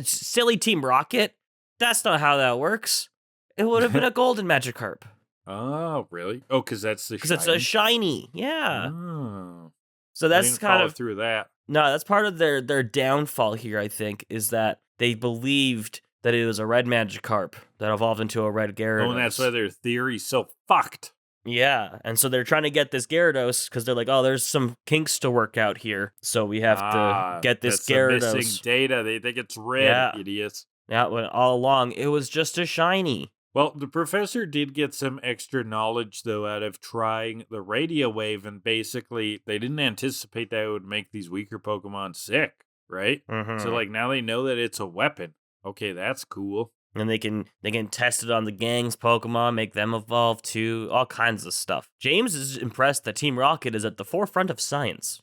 Silly Team Rocket. That's not how that works. It would have been a golden Magikarp. Oh, really? Oh, because that's the Because it's a shiny. Yeah. Oh. So I that's didn't kind follow of through that. no, that's part of their downfall here, I think, is that they believed that it was a red Magikarp that evolved into a red Gyarados. Oh, and that's why their theory's so fucked. Yeah, and so they're trying to get this Gyarados because they're like, oh, there's some kinks to work out here, so we have to get this that's the Gyarados. missing data. They think it's red, idiots. Yeah, when all along it was just a shiny. Well, the professor did get some extra knowledge, though, out of trying the radio wave, and basically, they didn't anticipate that it would make these weaker Pokemon sick, right? Mm-hmm. So, like, now they know that it's a weapon. Okay, that's cool. And they can test it on the gang's Pokemon, make them evolve too, all kinds of stuff. James is impressed that Team Rocket is at the forefront of science.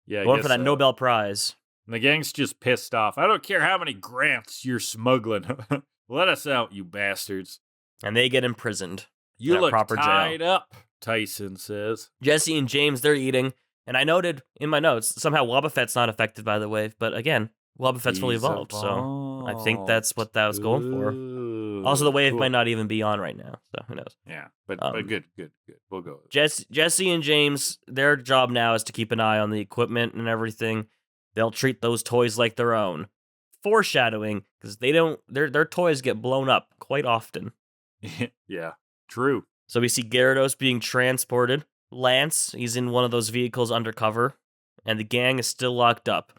Yeah, going for that Nobel Prize. And the gang's just pissed off. I don't care how many grants you're smuggling. Let us out, you bastards. And they get imprisoned. You look proper tied jail. up, Tyson says. Jesse and James, they're eating. And I noted in my notes, somehow Wobbuffet's not affected by the wave. But again, Wobbuffet's fully evolved. So I think that's what that was going for. Also, the wave might not even be on right now. So who knows? Yeah, but good. We'll go. Jesse and James, their job now is to keep an eye on the equipment and everything. They'll treat those toys like their own. Foreshadowing, because their toys get blown up quite often. Yeah, true. So we see Gyarados being transported. Lance, he's in one of those vehicles undercover, and the gang is still locked up.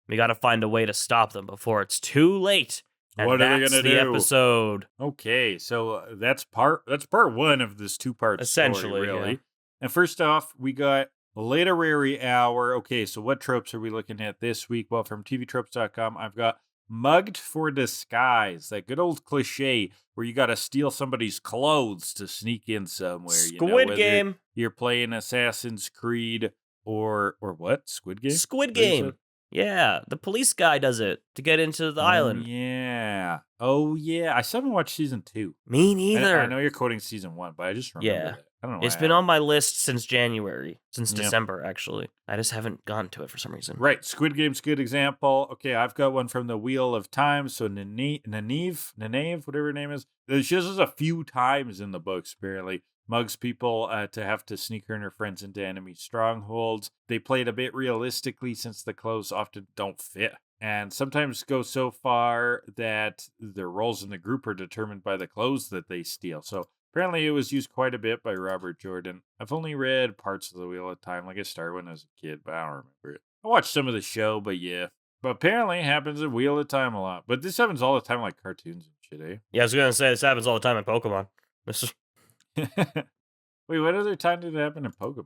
We got to find a way to stop them before it's too late. And what are they gonna do? The episode. Okay, so that's part one of this two-part essentially, story, really. Yeah. And first off, we got a literary hour. Okay, so what tropes are we looking at this week? Well, from tvtropes.com, I've got mugged for disguise, that good old cliche where you got to steal somebody's clothes to sneak in somewhere. Squid Game. You're playing Assassin's Creed or what? Squid Game? Squid Game. Yeah, the police guy does it to get into the island. Yeah. Oh, yeah. I still haven't watched season 2. Me neither. I know you're quoting season 1, but I just remember that. I don't know. It's been on my list since January, December, actually. I just haven't gotten to it for some reason. Right. Squid Game's a good example. Okay, I've got one from the Wheel of Time. So Naive, whatever her name is. She does this a few times in the books, apparently. Mugs people to have to sneak her and her friends into enemy strongholds. They play it a bit realistically since the clothes often don't fit. And sometimes go so far that their roles in the group are determined by the clothes that they steal. So apparently it was used quite a bit by Robert Jordan. I've only read parts of the Wheel of Time, like I started when I was a kid, but I don't remember it. I watched some of the show, but yeah. But apparently it happens in Wheel of Time a lot. But this happens all the time like cartoons and shit, eh? Yeah, I was going to say, this happens all the time in Pokemon. This is... Wait, what other time did it happen in Pokemon?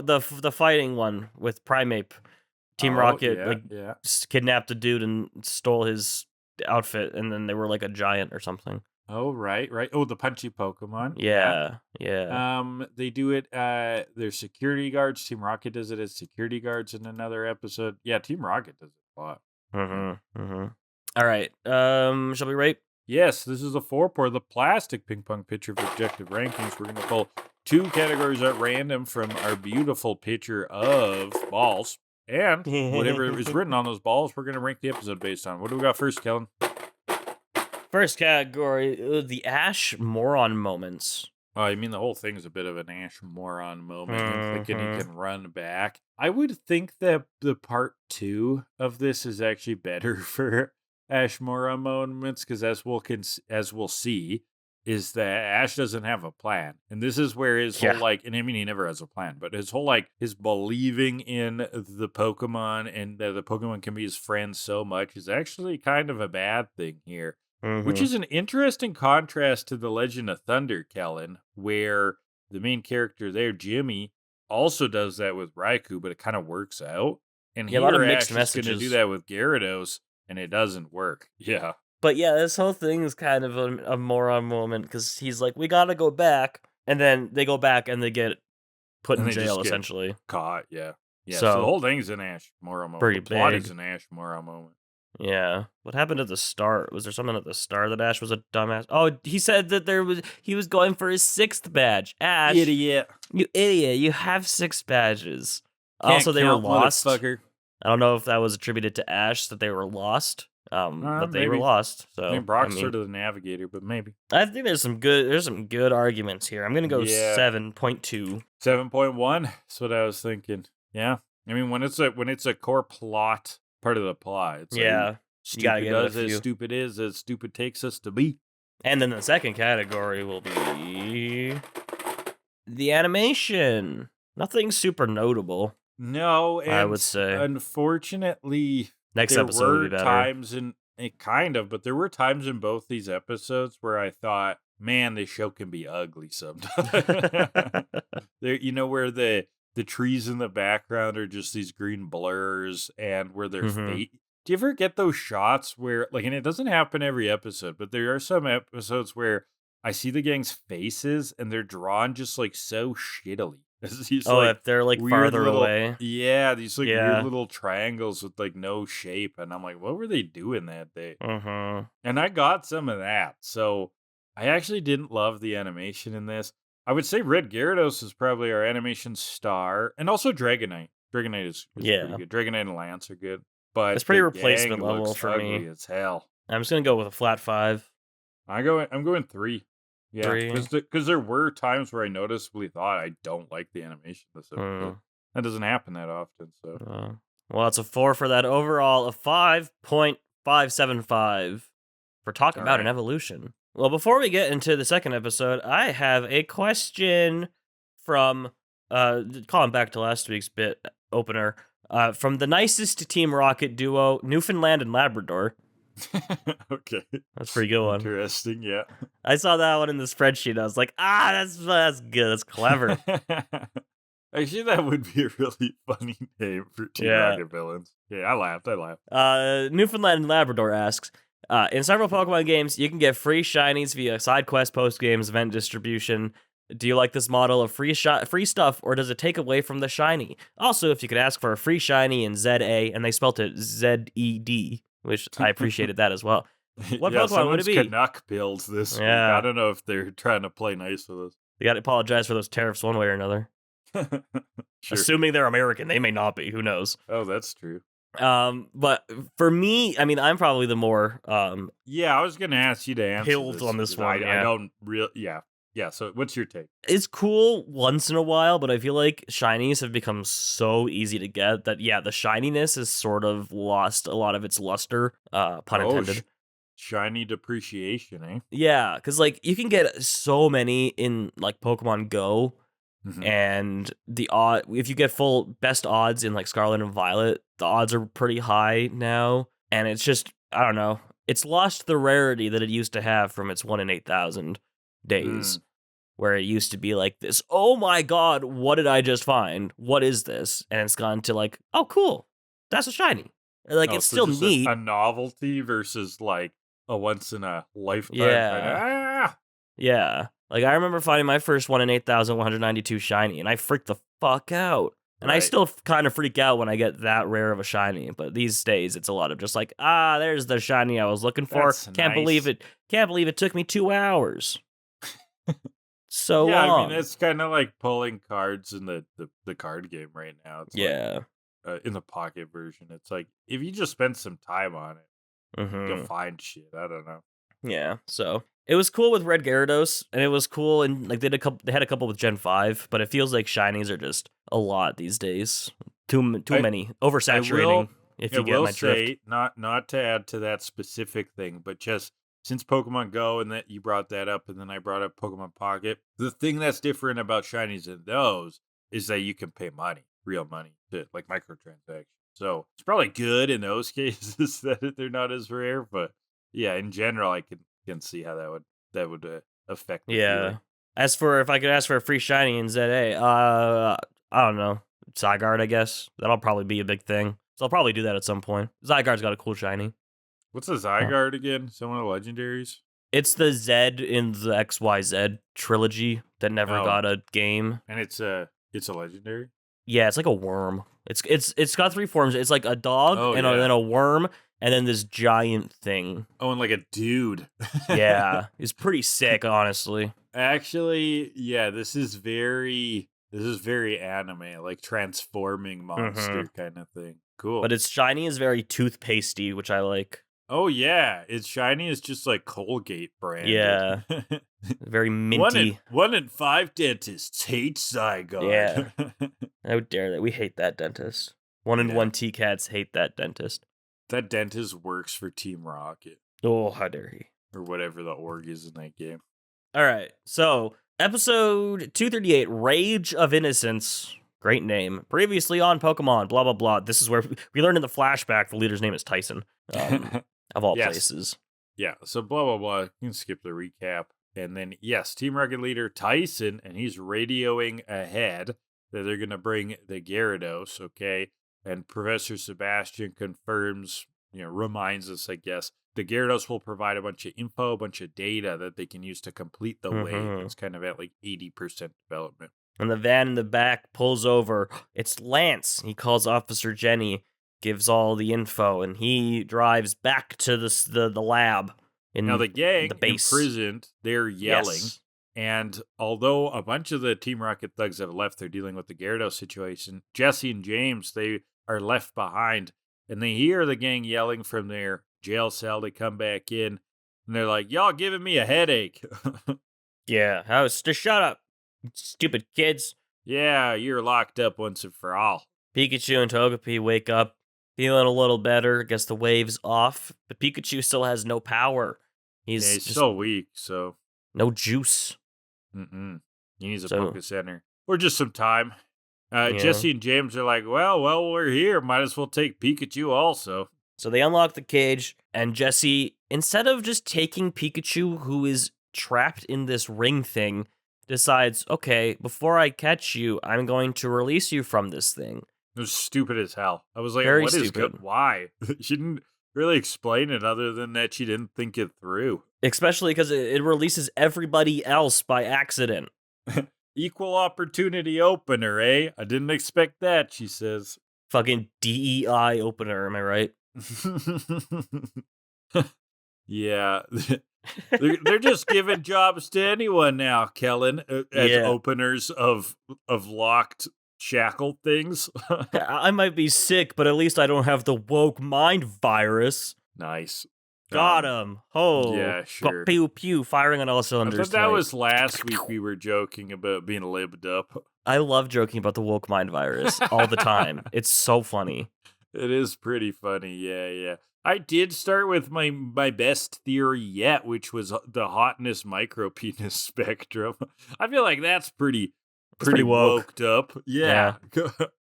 The fighting one with Primeape. Team Rocket kidnapped a dude and stole his outfit, and then they were like a giant or something. Oh, right. Oh, the punchy Pokemon. Yeah. They do it. They're security guards. Team Rocket does it as security guards in another episode. Yeah, Team Rocket does it a lot. All right. Shall we rate? Yes, this is a 4 for the plastic ping pong pitcher of objective rankings. We're going to pull 2 categories at random from our beautiful pitcher of balls. And whatever is written on those balls, we're going to rank the episode based on. What do we got first, Kellan? First category, the Ash moron moments. Oh, I mean, the whole thing is a bit of an Ash moron moment. Thinking he can run back. I would think that the part 2 of this is actually better for Ash moron moments, because as we'll see, is that Ash doesn't have a plan. And this is where his whole, and I mean, he never has a plan, but his whole, his believing in the Pokemon and that the Pokemon can be his friends so much is actually kind of a bad thing here. Which is an interesting contrast to The Legend of Thunder, Kellan, where the main character there, Jimmy, also does that with Raikou, but it kind of works out. And here, a lot of mixed Ash is going to do that with Gyarados, and it doesn't work. Yeah. But yeah, this whole thing is kind of a moron moment, because he's like, we gotta go back, and then they go back and they get put in jail, essentially. Caught, yeah. Yeah, so the whole thing's an Ash moron moment. Pretty the plot big. is an Ash moron moment. Yeah. What happened at the start? Was there something at the start that Ash was a dumbass? Oh, he said that he was going for his 6th badge. Ash. Idiot. You idiot. You have 6 badges. Can't also, they were count, lost. motherfucker. I don't know if that was attributed to Ash, that they were lost. But they were Maybe. lost. I So mean, Brock's sort of the navigator, but maybe. I think there's some good arguments here. I'm gonna go 7.2. 7.1. That's what I was thinking. Yeah. I mean, when it's a core plot part of the plot, it's Yeah, like, you gotta stupid give it a does as few. stupid is as stupid takes us to be. And then the second category will be the animation. Nothing super notable. No, and I would say. Unfortunately, Next there episode will be were better. times but there were times in both these episodes where I thought, man, this show can be ugly sometimes. There, where the trees in the background are just these green blurs, and where their fate. Do you ever get those shots where, like, and it doesn't happen every episode, but there are some episodes where I see the gang's faces and they're drawn just like so shittily. If they're like farther away. Yeah, these like weird little triangles with like no shape, and I'm like, what were they doing that day? And I got some of that, so I actually didn't love the animation in this. I would say Red Gyarados is probably our animation star, and also Dragonite. Dragonite is pretty good. Dragonite and Lance are good, but it's pretty the replacement gang level looks for ugly me. as hell. I'm just gonna go with a flat 5. I'm going 3. Yeah, 3. because there were times where I noticeably thought I don't like the animation this episode. That doesn't happen that often. So, well, it's a 4 for that overall. A 5.575 for talking about an evolution. Well, before we get into the second episode, I have a question from calling back to last week's bit opener from the nicest Team Rocket duo, Newfoundland and Labrador. Okay, that's a pretty good one. Interesting, yeah. I saw that one in the spreadsheet. I was like, that's good. That's clever. Actually, that would be a really funny name for Team Rocket villains. Yeah, I laughed. Newfoundland and Labrador asks, in several Pokemon games, you can get free shinies via side quest, post games, event distribution. Do you like this model of free stuff, or does it take away from the shiny? Also, if you could ask for a free shiny in ZA, and they spelt it ZED, which I appreciated that as well. What Pokemon would it be? Canuck builds this week. I don't know if they're trying to play nice with us. They got to apologize for those tariffs one way or another. Sure. Assuming they're American, they may not be. Who knows? Oh, that's true. But for me, I mean, I'm probably the more yeah, I was gonna ask you to answer pilled on this one. I don't really. Yeah. So, what's your take? It's cool once in a while, but I feel like shinies have become so easy to get that the shininess has sort of lost a lot of its luster. Pun intended. Shiny depreciation, eh? Yeah, because like you can get so many in like Pokemon Go. And if you get full best odds in like Scarlet and Violet, the odds are pretty high now. And it's just, I don't know, it's lost the rarity that it used to have from its 1 in 8,000 days, where it used to be like this, oh my god, what did I just find? What is this? And it's gone to like, oh cool, that's a shiny. Like, it's still neat. A novelty versus like a once in a lifetime. Yeah. Like, I remember finding my first 1 in 8,192 shiny, and I freaked the fuck out. And I still kind of freak out when I get that rare of a shiny. But these days, it's a lot of just like, there's the shiny I was looking for. Can't believe it took me 2 hours. So long. I mean, it's kind of like pulling cards in the card game right now. It's like, in the pocket version, it's like, if you just spend some time on it, you'll find shit. I don't know. Yeah, so it was cool with Red Gyarados, and it was cool, and like they had a couple with Gen 5, but it feels like shinies are just a lot these days. Too many, oversaturating. If you get my drift. Not to add to that specific thing, but just since Pokemon Go and that you brought that up, and then I brought up Pokemon Pocket, the thing that's different about shinies in those is that you can pay money, real money, like microtransactions. So it's probably good in those cases that they're not as rare, but yeah, in general, I can see how that would affect. Yeah. As for if I could ask for a free shiny in ZA, I don't know, Zygarde, I guess that'll probably be a big thing. So I'll probably do that at some point. Zygarde's got a cool shiny. What's a Zygarde again? Some of the legendaries? It's the Z in the XYZ trilogy that never got a game. And it's a legendary? Yeah, it's like a worm. It's got 3 forms. It's like a dog and then a worm and then this giant thing. Oh, and like a dude. Yeah, it's pretty sick, honestly. Actually, yeah, this is very anime, like transforming monster kind of thing. Cool. But its shiny is very toothpastey, which I like. Oh yeah, it's shiny. It's just like Colgate branded. Yeah. Very minty. One in 5 dentists hate Zygarde. Yeah. How dare they? We hate that dentist. 1 in 1 TKADs hate that dentist. That dentist works for Team Rocket. Oh, how dare he? Or whatever the org is in that game. All right, so episode 238, Rage of Innocence. Great name. Previously on Pokemon, blah, blah, blah. This is where we learned in the flashback the leader's name is Tyson, of all places. Yeah, so blah, blah, blah. You can skip the recap. And then, yes, Team Rocket leader Tyson, and he's radioing ahead that they're going to bring the Gyarados, okay? And Professor Sebastian confirms, reminds us, I guess, the Gyarados will provide a bunch of info, a bunch of data that they can use to complete the wave. It's kind of at like 80% development. And the van in the back pulls over. It's Lance. He calls Officer Jenny, gives all the info, and he drives back to the lab. Now the gang the base. Imprisoned, they're yelling. Yes. And although a bunch of the Team Rocket thugs have left, they're dealing with the Gyarados situation. Jesse and James, they are left behind. And they hear the gang yelling from their jail cell. They come back in. And they're like, y'all giving me a headache. Yeah, just shut up, stupid kids. Yeah, you're locked up once and for all. Pikachu and Togepi wake up, feeling a little better. Guess the wave's off. But Pikachu still has no power. He's so weak, so. No juice. He needs a Poké Center. Or just some time. Jesse and James are like, well, we're here. Might as well take Pikachu also. So they unlock the cage, and Jesse, instead of just taking Pikachu, who is trapped in this ring thing, decides, okay, before I catch you, I'm going to release you from this thing. It was stupid as hell. I was like, Very what is stupid. good? Why? She didn't really explain it other than that she didn't think it through. Especially because it releases everybody else by accident. Equal opportunity opener, eh? I didn't expect that, she says. Fucking DEI opener, am I right? Yeah. They're just giving jobs to anyone now, Kellan, as openers of locked shackle things. I might be sick, but at least I don't have the woke mind virus. Nice. Got him. Oh. Yeah, sure. Pew pew, firing on all cylinders. I thought that was last week we were joking about being libbed up. I love joking about the woke mind virus all the time. It's so funny. It is pretty funny, yeah. I did start with my best theory yet, which was the hotness micropenis spectrum. I feel like that's pretty woked up. Yeah.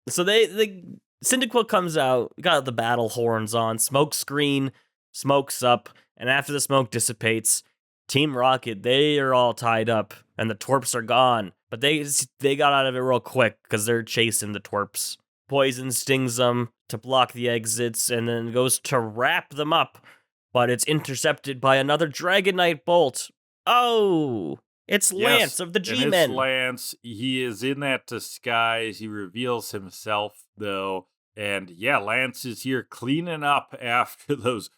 So the Cyndaquil comes out, got the battle horns on, smoke screen, smokes up, and after the smoke dissipates, Team Rocket, they are all tied up, and the twerps are gone. But they got out of it real quick because they're chasing the twerps. Poison stings them to block the exits, and then goes to wrap them up, but it's intercepted by another Dragonite bolt. Oh, it's Lance of the G-Men. It's Lance. He is in that disguise. He reveals himself, though, and yeah, Lance is here cleaning up after those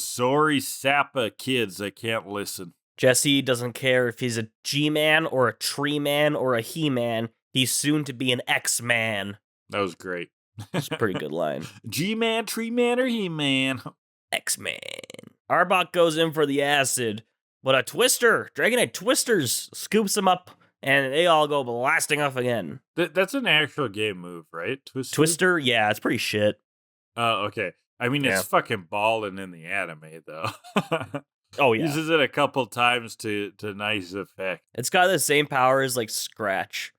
sorry Sappa kids that can't listen. Jesse doesn't care if he's a G-Man or a Tree Man or a He-Man. He's soon to be an X-Man. That was great. It's a pretty good line. G-Man, Tree Man, or He-Man? X-Man. Arbok goes in for the acid, but a Twister, Dragonite Twisters, scoops him up, and they all go blasting off again. That's an actual game move, right? Twister? Yeah, it's pretty shit. Oh, okay. I mean, it's fucking balling in the anime, though. Oh, yeah. Uses it a couple times to nice effect. It's got the same power as, like, Scratch.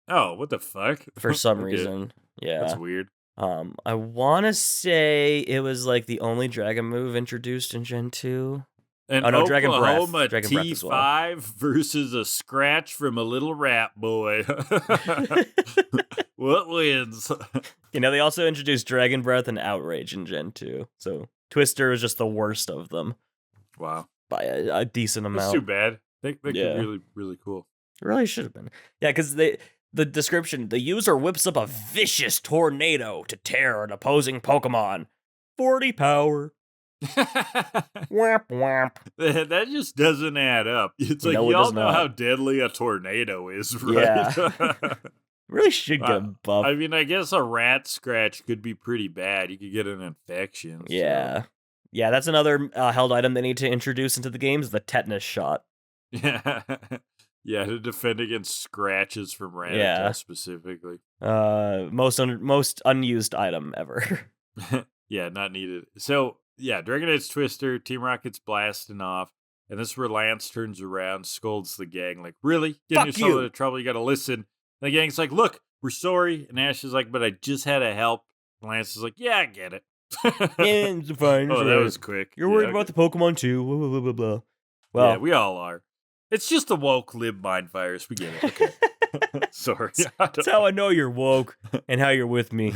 Oh, what the fuck? For some reason. Yeah. That's weird. I want to say it was, like, the only dragon move introduced in Gen 2. And Dragon Breath. Dragon T5 well. Versus a Scratch from a little rat boy. What wins? They also introduced Dragon Breath and Outrage in Gen 2. So Twister is just the worst of them. Wow. By a decent amount. That's too bad. They could really, really cool. It really should have been. Yeah, because the description, the user whips up a vicious tornado to tear an opposing Pokemon. 40 power. Whap, whap. That just doesn't add up. It's like, y'all know how deadly a tornado is, right? Yeah. Really should get buffed. I mean, I guess a rat scratch could be pretty bad. You could get an infection. Yeah. So. Yeah, that's another held item they need to introduce into the games, the tetanus shot. Yeah. Yeah, to defend against scratches from Rattata specifically. Most unused item ever. Yeah, not needed. So, yeah, Dragonite's Twister, Team Rocket's blasting off, and this is where Lance turns around, scolds the gang, like, really? Getting Fuck yourself you! into trouble, you gotta listen. And the gang's like, look, we're sorry. And Ash is like, but I just had to help. And Lance is like, yeah, I get it. Yeah, it's fine. Oh, that was quick. You're worried about the Pokemon too. Blah, blah, blah, blah, blah. Well, yeah, we all are. It's just a woke lib mind virus. We get it. Okay. Sorry. That's how I know you're woke and how you're with me.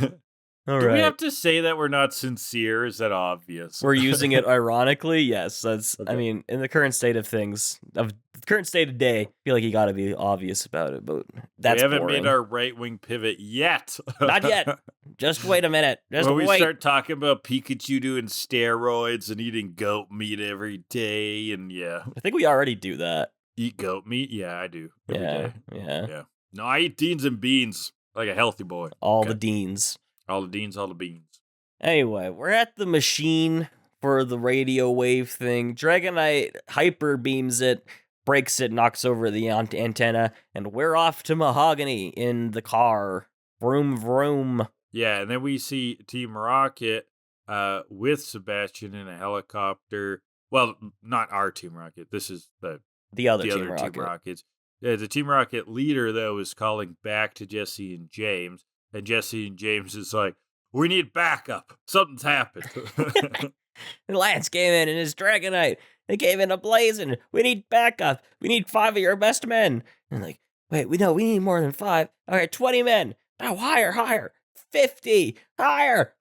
All Do right. we have to say that we're not sincere? Is that obvious? We're using it ironically. Yes, that's. Okay. I mean, in the current state of things, of the current state of day, I feel like you got to be obvious about it. But that's we haven't boring. made our right wing pivot yet. Not yet. Just wait a minute. Just when we wait. start talking about Pikachu doing steroids and eating goat meat every day, and yeah, I think we already do that. eat goat meat. Yeah, I do. Every Yeah, day. yeah. No, I eat beans and beans like a healthy boy. All Okay. the deans. All the beans, all the beans. Anyway, we're at the machine for the radio wave thing. Dragonite hyper beams it, breaks it, knocks over the antenna, and we're off to Mahogany in the car. Vroom, vroom. Yeah, and then we see Team Rocket with Sebastian in a helicopter. Well, not our Team Rocket. This is The other the Team other Rocket. Team Rockets. Yeah, the Team Rocket leader, though, is calling back to Jesse and James. And Jesse and James is like, we need backup. Something's happened. And Lance came in and his Dragonite. They came in a blazing. We need backup. We need 5 of your best men. And like, wait, we need more than 5. All right, 20 men. Oh, higher. 50. Higher.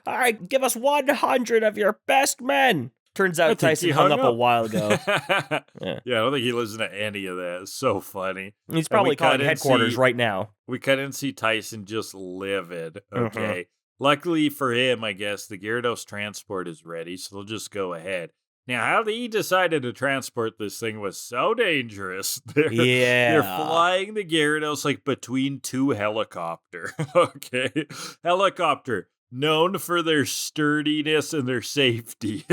All right, give us 100 of your best men. Turns out Tyson hung up a while ago. Yeah, I don't think he listened to any of that. It's so funny. He's probably calling headquarters right now. We couldn't see Tyson just livid. Okay. Luckily for him, I guess, the Gyarados transport is ready, so they'll just go ahead. Now, how he decided to transport this thing was so dangerous. They're flying the Gyarados like between 2 helicopter. Okay. Helicopter, known for their sturdiness and their safety.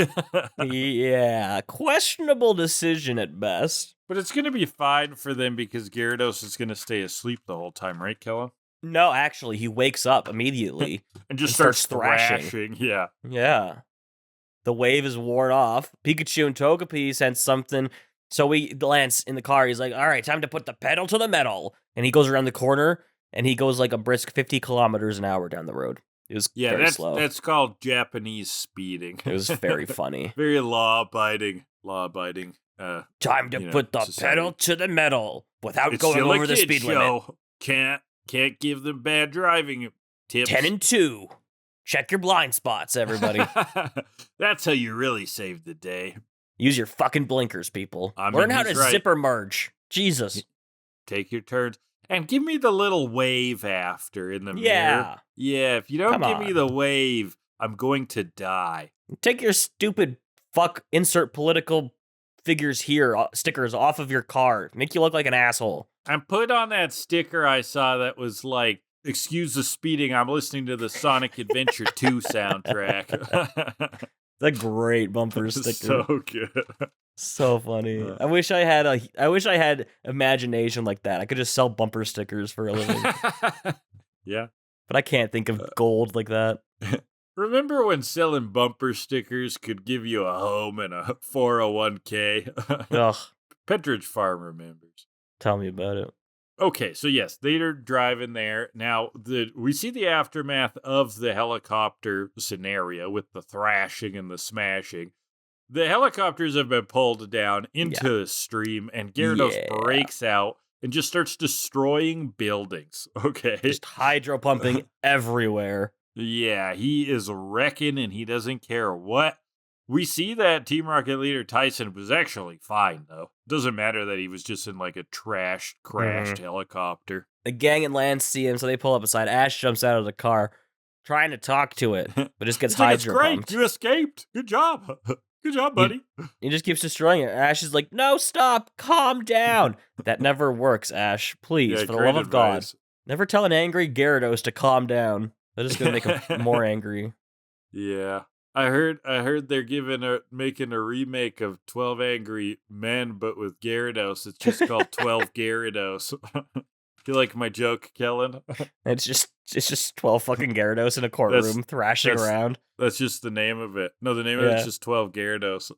Yeah. Questionable decision at best. But it's going to be fine for them because Gyarados is going to stay asleep the whole time, right, Kellan? No, actually, he wakes up immediately. and just starts thrashing. Yeah. Yeah. The wave is worn off. Pikachu and Togepi sense something. So Lance in the car, he's like, all right, time to put the pedal to the metal. And he goes around the corner, and he goes like a brisk 50 kilometers an hour down the road. It was very slow. That's called Japanese speeding. It was very funny. Very law-abiding. Time to put the pedal to the metal without going over the speed limit. Can't give them bad driving tips. 10 and 2. Check your blind spots, everybody. That's how you really save the day. Use your fucking blinkers, people. I mean, Learn how to right. zipper merge. Jesus. Take your turns. And give me the little wave after in the mirror. Yeah, if you don't give me the wave, I'm going to die. Take your stupid insert political figures here, stickers off of your car. Make you look like an asshole. And put on that sticker I saw that was like, excuse the speeding, I'm listening to the Sonic Adventure 2 soundtrack. The great bumper sticker. So good. So funny. I wish I had imagination like that. I could just sell bumper stickers for a living. Yeah. But I can't think of gold like that. Remember when selling bumper stickers could give you a home and a 401k? Ugh. Petridge Farm remembers. Tell me about it. Okay, so yes, they're driving there. Now, we see the aftermath of the helicopter scenario with the thrashing and the smashing. The helicopters have been pulled down into the stream, and Gyarados breaks out and just starts destroying buildings, okay? Just hydro pumping everywhere. Yeah, he is wrecking, and he doesn't care what. We see that Team Rocket leader Tyson was actually fine, though. Doesn't matter that he was just in like a crashed helicopter. The gang and Lance see him, so they pull up beside. Ash jumps out of the car, trying to talk to it, but just gets hydro pumped. You escaped. Good job. Good job, buddy. He just keeps destroying it. Ash is like, no, stop, calm down. That never works, Ash. Please, for the love of God. Never tell an angry Gyarados to calm down. That is going to make him more angry. Yeah. I heard they're making a remake of 12 Angry Men, but with Gyarados. It's just called 12 Gyarados. You like my joke, Kellan? It's just 12 fucking Gyarados in a courtroom thrashing around. That's just the name of it. No, the name of it's just 12 Gyarados.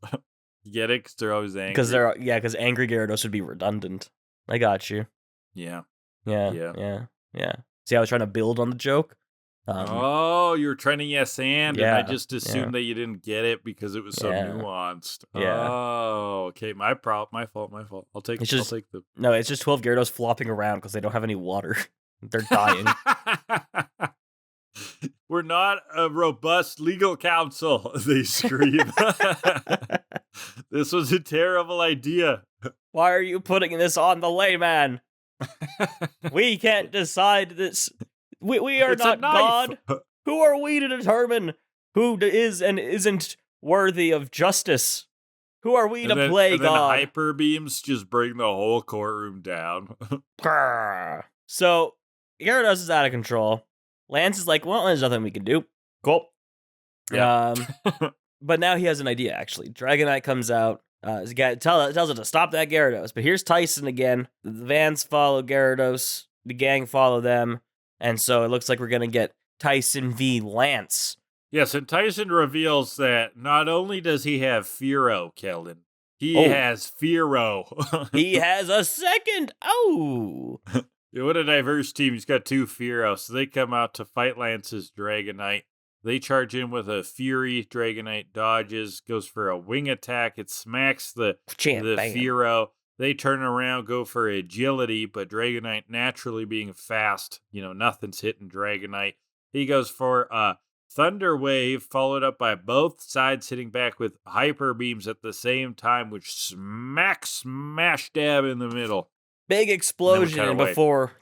You get it? Because they're always angry. Because angry Gyarados would be redundant. I got you. Yeah. Yeah. See, I was trying to build on the joke. You were trying to yes and I just assumed that you didn't get it because it was so nuanced. Yeah. Oh, okay. My fault. I'll take the. No, it's just 12 Gyarados flopping around because they don't have any water. They're dying. We're not a robust legal counsel, they scream. This was a terrible idea. Why are you putting this on the layman? We can't decide this. We are not God. Who are we to determine who is and isn't worthy of justice? Who are we to play God? Then hyper beams just bring the whole courtroom down. So Gyarados is out of control. Lance is like, well, there's nothing we can do. Cool. Yeah. But now he has an idea, actually. Dragonite comes out. Tells it to stop that Gyarados. But here's Tyson again. The vans follow Gyarados. The gang follow them. And so it looks like we're going to get Tyson v. Lance. Yes, and Tyson reveals that not only does he have Fearow, Kellan, he has Fearow. He has a second. Oh. What a diverse team. He's got 2 Fearow, so they come out to fight Lance's Dragonite. They charge in with a Fury. Dragonite dodges, goes for a wing attack. It smacks the Fearow. They turn around, go for agility, but Dragonite naturally being fast, nothing's hitting Dragonite. He goes for a Thunder Wave, followed up by both sides hitting back with Hyper Beams at the same time, which smash dab in the middle. Big explosion, and before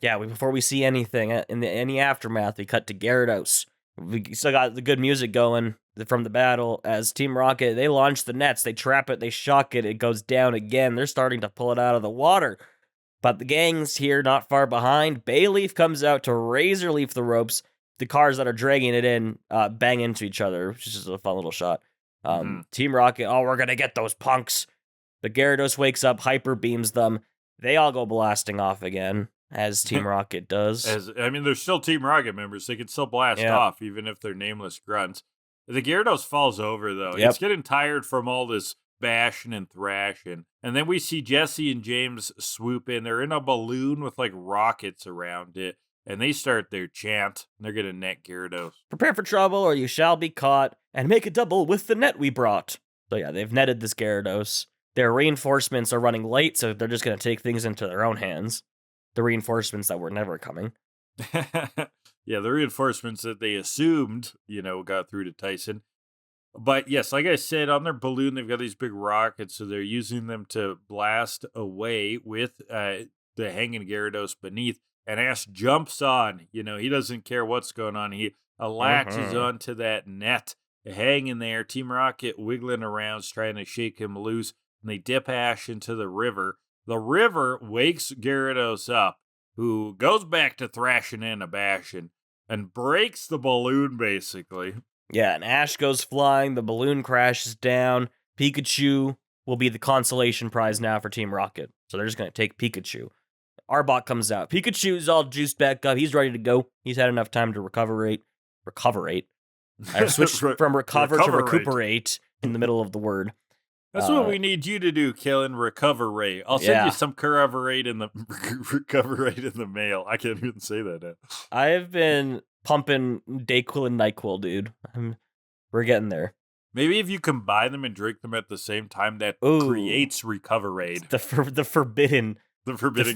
we see anything, any aftermath, we cut to Gyarados. We still got the good music going from the battle as Team Rocket, they launch the nets, they trap it, they shock it, it goes down again. They're starting to pull it out of the water. But the gang's here not far behind. Bayleaf comes out to razor leaf the ropes. The cars that are dragging it in bang into each other, which is just a fun little shot. Team Rocket, we're going to get those punks. But Gyarados wakes up, hyper beams them. They all go blasting off again, as Team Rocket does. They're still Team Rocket members. They can still blast off, even if they're nameless grunts. The Gyarados falls over, though. Yep. It's getting tired from all this bashing and thrashing. And then we see Jesse and James swoop in. They're in a balloon with, rockets around it. And they start their chant. They're going to net Gyarados. Prepare for trouble, or you shall be caught, and make a double with the net we brought. So yeah, they've netted this Gyarados. Their reinforcements are running late, so they're just going to take things into their own hands. The reinforcements that were never coming. Yeah, the reinforcements that they assumed, got through to Tyson. But yes, like I said, on their balloon, they've got these big rockets, so they're using them to blast away with the hanging Gyarados beneath. And Ash jumps on, he doesn't care what's going on. He latches onto that net, hanging there. Team Rocket wiggling around, trying to shake him loose. And they dip Ash into the river. The river wakes Gyarados up, who goes back to thrashing and a bashing and breaks the balloon, basically. Yeah, and Ash goes flying. The balloon crashes down. Pikachu will be the consolation prize now for Team Rocket. So they're just going to take Pikachu. Arbok comes out. Pikachu's all juiced back up. He's ready to go. He's had enough time to recoverate. I switched from recover to recuperate in the middle of the word. That's what we need you to do, Kellan. Recoverate. I'll send you some recoverate in the mail. I can't even say that now. I've been pumping Dayquil and NyQuil, dude. We're getting there. Maybe if you combine them and drink them at the same time, that creates Recoverade. The forbidden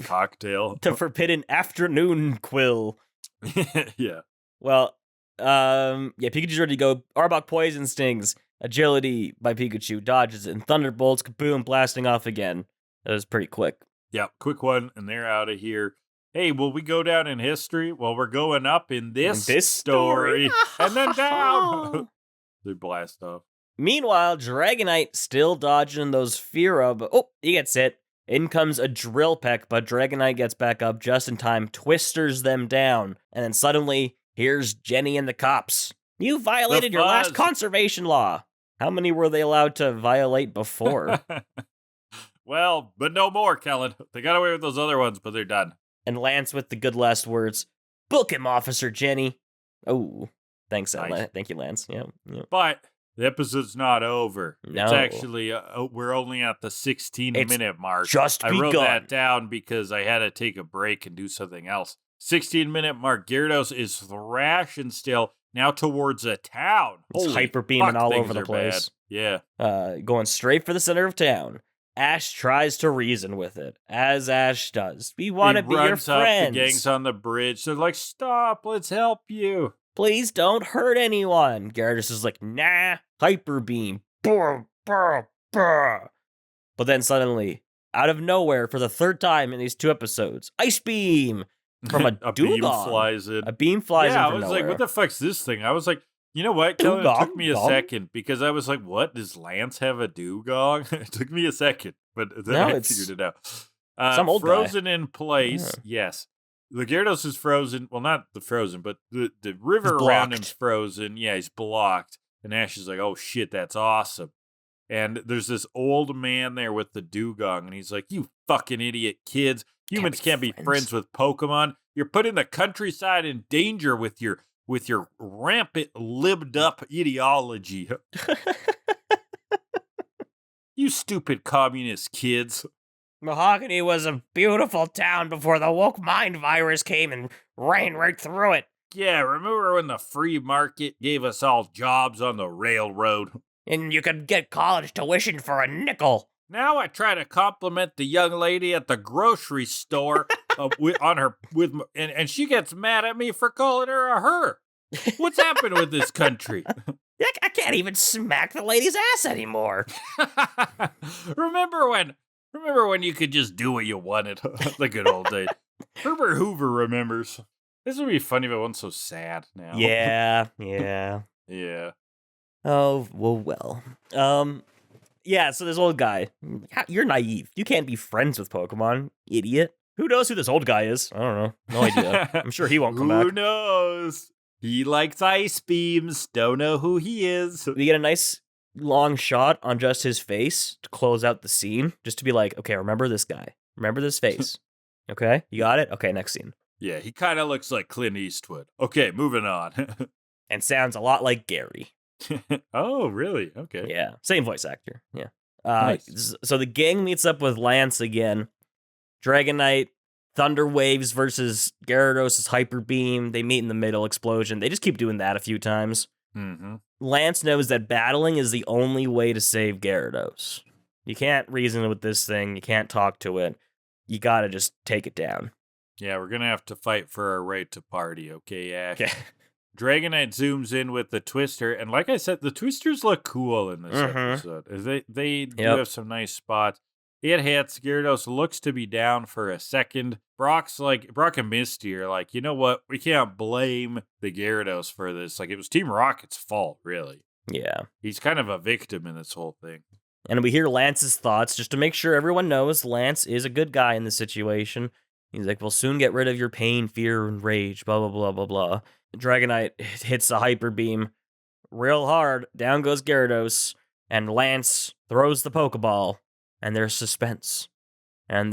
cocktail. The forbidden afternoon quill. Yeah. Well, Pikachu's ready to go. Arbok poison stings. Agility by Pikachu dodges it, and Thunderbolts, kaboom, blasting off again. That was pretty quick. Yeah, quick one, and they're out of here. Hey, will we go down in history? Well, we're going up in this story. And then down. They blast off. Meanwhile, Dragonite still dodging those Fearow, but he gets hit. In comes a Drill Peck, but Dragonite gets back up just in time, twisters them down, and then suddenly, here's Jenny and the cops. You violated your last conservation law. How many were they allowed to violate before? Well, but no more, Kellan. They got away with those other ones, but they're done. And Lance with the good last words. Book him, Officer Jenny. Oh, thanks, Nice. Thank you, Lance. Yeah. But the episode's not over. No. It's actually, we're only at the 16-minute mark. Just I begun. wrote that down because I had to take a break and do something else. 16-minute mark. Gyarados is thrashing still, now towards a town. It's hyper beaming all over the place. Bad. Yeah. Going straight for the center of town. Ash tries to reason with it, as Ash does. We want to be your friends. The gang's on the bridge. They're like, stop, let's help you. Please don't hurt anyone. Gyarados is like, nah, hyper beam. Brr, brr, brr. But then suddenly, out of nowhere, for the third time in these 2 episodes, Ice Beam from a a dugong. beam flies in. A beam flies in from Yeah, I was nowhere. like, what the fuck's this thing? I was like, you know what, Kellan? It took me a second because I was like, what? Does Lance have a dugong? It took me a second, but then I figured it out. Some old frozen guy. In place, yes. The Gyarados is frozen. Well, not the frozen, but the river around him's frozen. Yeah, he's blocked. And Ash is like, oh shit, that's awesome. And there's this old man there with the dugong, and he's like, you fucking idiot kids. Humans can't be friends with Pokemon. You're putting the countryside in danger with your rampant libbed up ideology. You stupid communist kids. Mahogany was a beautiful town before the woke mind virus came and ran right through it. Yeah, remember when the free market gave us all jobs on the railroad? And you could get college tuition for a nickel. Now I try to compliment the young lady at the grocery store and she gets mad at me for calling her a her. What's happened with this country? I can't even smack the lady's ass anymore. Remember when you could just do what you wanted? The good old days. Herbert Hoover remembers. This would be funny if it wasn't so sad now. Yeah. Yeah. Oh, well. Yeah, so this old guy, you're naive. You can't be friends with Pokemon, idiot. Who knows who this old guy is? I don't know. No idea. I'm sure he won't come back. Who knows? He likes ice beams. Don't know who he is. We get a nice long shot on just his face to close out the scene, just to be like, okay, remember this guy. Remember this face. Okay? You got it? Okay, next scene. Yeah, he kind of looks like Clint Eastwood. Okay, moving on. And sounds a lot like Gary. Oh, really? Okay. Yeah, same voice actor. Yeah. Nice. So the gang meets up with Lance again. Dragonite, Thunder Waves versus Gyarados' Hyper Beam. They meet in the middle, explosion. They just keep doing that a few times. Mm-hmm. Lance knows that battling is the only way to save Gyarados. You can't reason with this thing. You can't talk to it. You gotta just take it down. Yeah, we're gonna have to fight for our right to party, okay, Ash? Okay. Dragonite zooms in with the Twister, and like I said, the Twisters look cool in this episode. They do have some nice spots. It hits. Gyarados looks to be down for a second. Brock and Misty are like, you know what? We can't blame the Gyarados for this. Like, it was Team Rocket's fault, really. Yeah. He's kind of a victim in this whole thing. And we hear Lance's thoughts, just to make sure everyone knows Lance is a good guy in this situation. He's like, we'll soon get rid of your pain, fear, and rage, blah, blah, blah, blah, blah. Dragonite hits the Hyper Beam real hard. Down goes Gyarados, and Lance throws the Pokeball, and there's suspense. And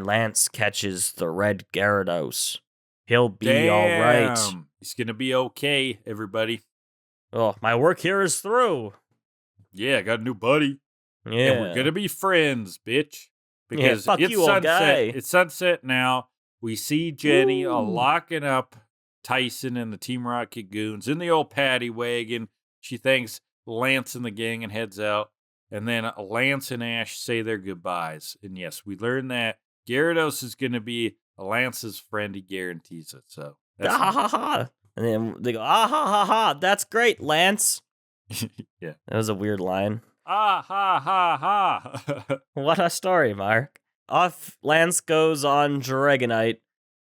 Lance catches the Red Gyarados. He'll be all right. He's gonna be okay, everybody. Oh, my work here is through. Yeah, I got a new buddy. Yeah. And we're gonna be friends, bitch. Because fuck it's you, old sunset. guy. It's sunset now. We see Jenny locking up Tyson and the Team Rocket goons in the old paddy wagon. She thanks Lance and the gang and heads out. And then Lance and Ash say their goodbyes. And yes, we learn that Gyarados is going to be Lance's friend. He guarantees it. So that's And then they go, ah ha ha ha. That's great, Lance. Yeah. That was a weird line. Ah ha ha ha. What a story, Mark. Off Lance goes on Dragonite,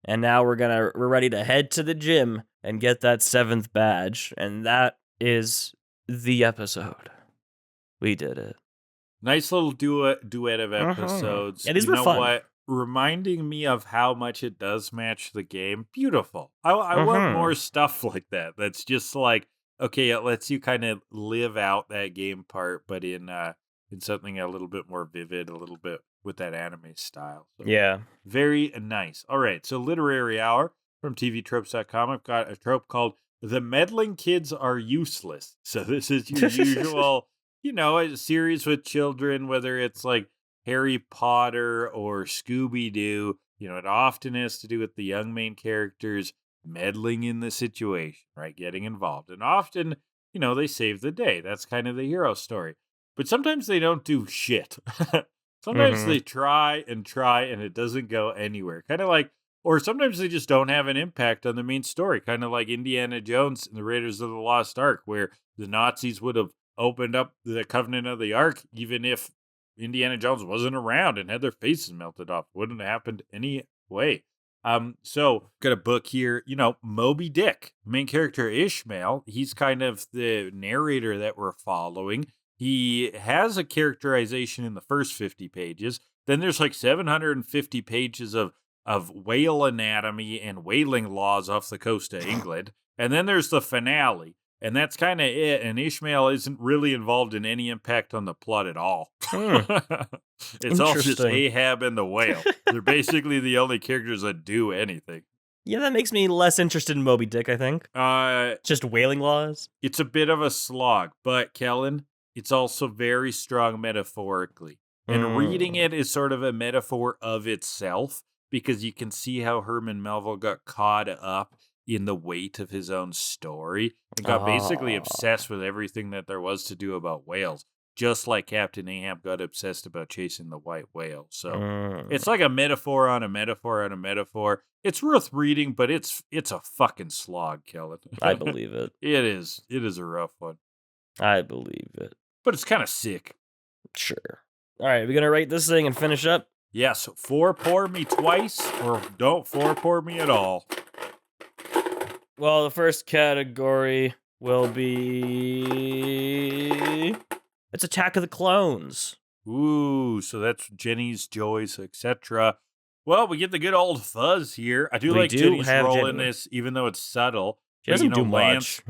and now we're ready to head to the gym and get that 7th badge, and that is the episode. We did it. Nice little duet of episodes. Yeah, these you were know fun. What? reminding me of how much it does match the game. Beautiful. I want Mm-hmm. more stuff like that. That's just like, okay, it lets you kind of live out that game part, but in something a little bit more vivid, a little bit with that anime style. So Yeah. very nice. All right, so literary hour from tvtropes.com. I've got a trope called "The Meddling Kids Are Useless." So this is your usual, a series with children, whether it's like Harry Potter or Scooby Doo. It often has to do with the young main characters meddling in the situation, right? Getting involved. And often, they save the day. That's kind of the hero story. But sometimes they don't do shit. Sometimes they try and it doesn't go anywhere. Kind of like, or sometimes they just don't have an impact on the main story. Kind of like Indiana Jones and the Raiders of the Lost Ark, where the Nazis would have opened up the Covenant of the Ark, even if Indiana Jones wasn't around and had their faces melted off. Wouldn't have happened anyway. So got a book here, Moby Dick, main character Ishmael. He's kind of the narrator that we're following. He has a characterization in the first 50 pages. Then there's like 750 pages of whale anatomy and whaling laws off the coast of England. And then there's the finale. And that's kind of it. And Ishmael isn't really involved in any impact on the plot at all. It's all just Ahab and the whale. They're basically the only characters that do anything. Yeah, that makes me less interested in Moby Dick, I think. Just whaling laws? It's a bit of a slog, but Kellan, it's also very strong metaphorically. And reading it is sort of a metaphor of itself, because you can see how Herman Melville got caught up in the weight of his own story and got basically obsessed with everything that there was to do about whales, just like Captain Ahab got obsessed about chasing the white whale. So it's like a metaphor on a metaphor on a metaphor. It's worth reading, but it's a fucking slog, Kellan. I believe it. It is a rough one. I believe it. But it's kind of sick. Sure. All right, we're going to rate this thing and finish up? Yes, 4-pour me twice, or don't 4-pour me at all. Well, the first category will be... It's Attack of the Clones. Ooh, so that's Jenny's, Joy's, etc. Well, we get the good old fuzz here. I do like Jenny's role in this, even though it's subtle. She doesn't do much.